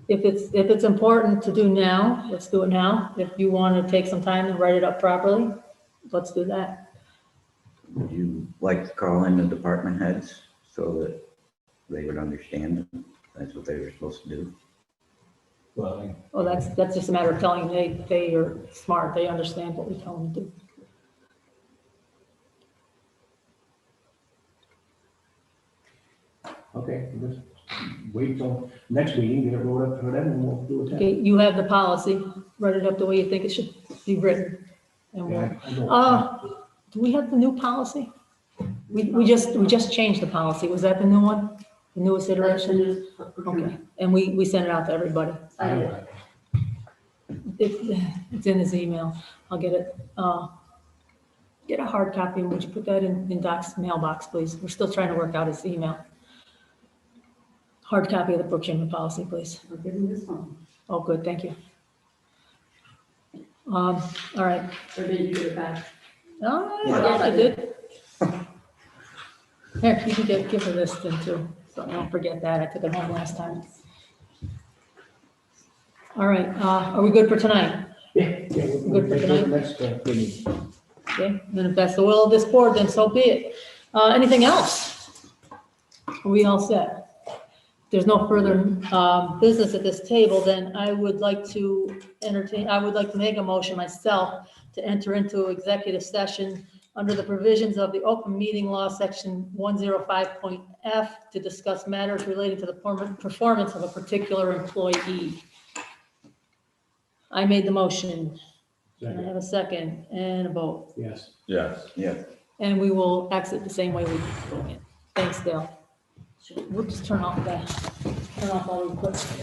if it's important to do now, let's do it now. If you want to take some time and write it up properly, let's do that. Would you like to call in the department heads so that they would understand that's what they were supposed to do? Well, Well, that's just a matter of telling them they are smart. They understand what we tell them to do. okay, just wait till next meeting, get it wrote up for them, and we'll do it then. Okay, you have the policy, write it up the way you think it should be written. And Yeah, we'll, I know. do we have the new policy? We just changed the policy. Was that the new one? The newest That's the iteration? news. Okay, and we sent it out to everybody. I did. It's in his email. I'll get it. Get a hard copy, and would you put that in Doc's mailbox, please? We're still trying to work out his email. Hard copy of the procurement policy, please. I'll give him this one. Oh, good, thank you. All right. Or did you give it back? Yes, I did. Here, you can give her this then too, so don't forget that. I took it home last time. All right, are we good for tonight? Yeah, Good for tonight. Next meeting. Okay, then if that's the will of this board, then so be it. Anything else? Are we all set? If there's no further business at this table, then I would like to make a motion myself to enter into executive session under the provisions of the open meeting law, section 105.f, to discuss matters relating to the performance of a particular employee. I made the motion. Can I have a second and a vote? Yes. Yes. Yeah. And we will exit the same way we go in. Thanks, Dale. We'll just turn off all the equipment.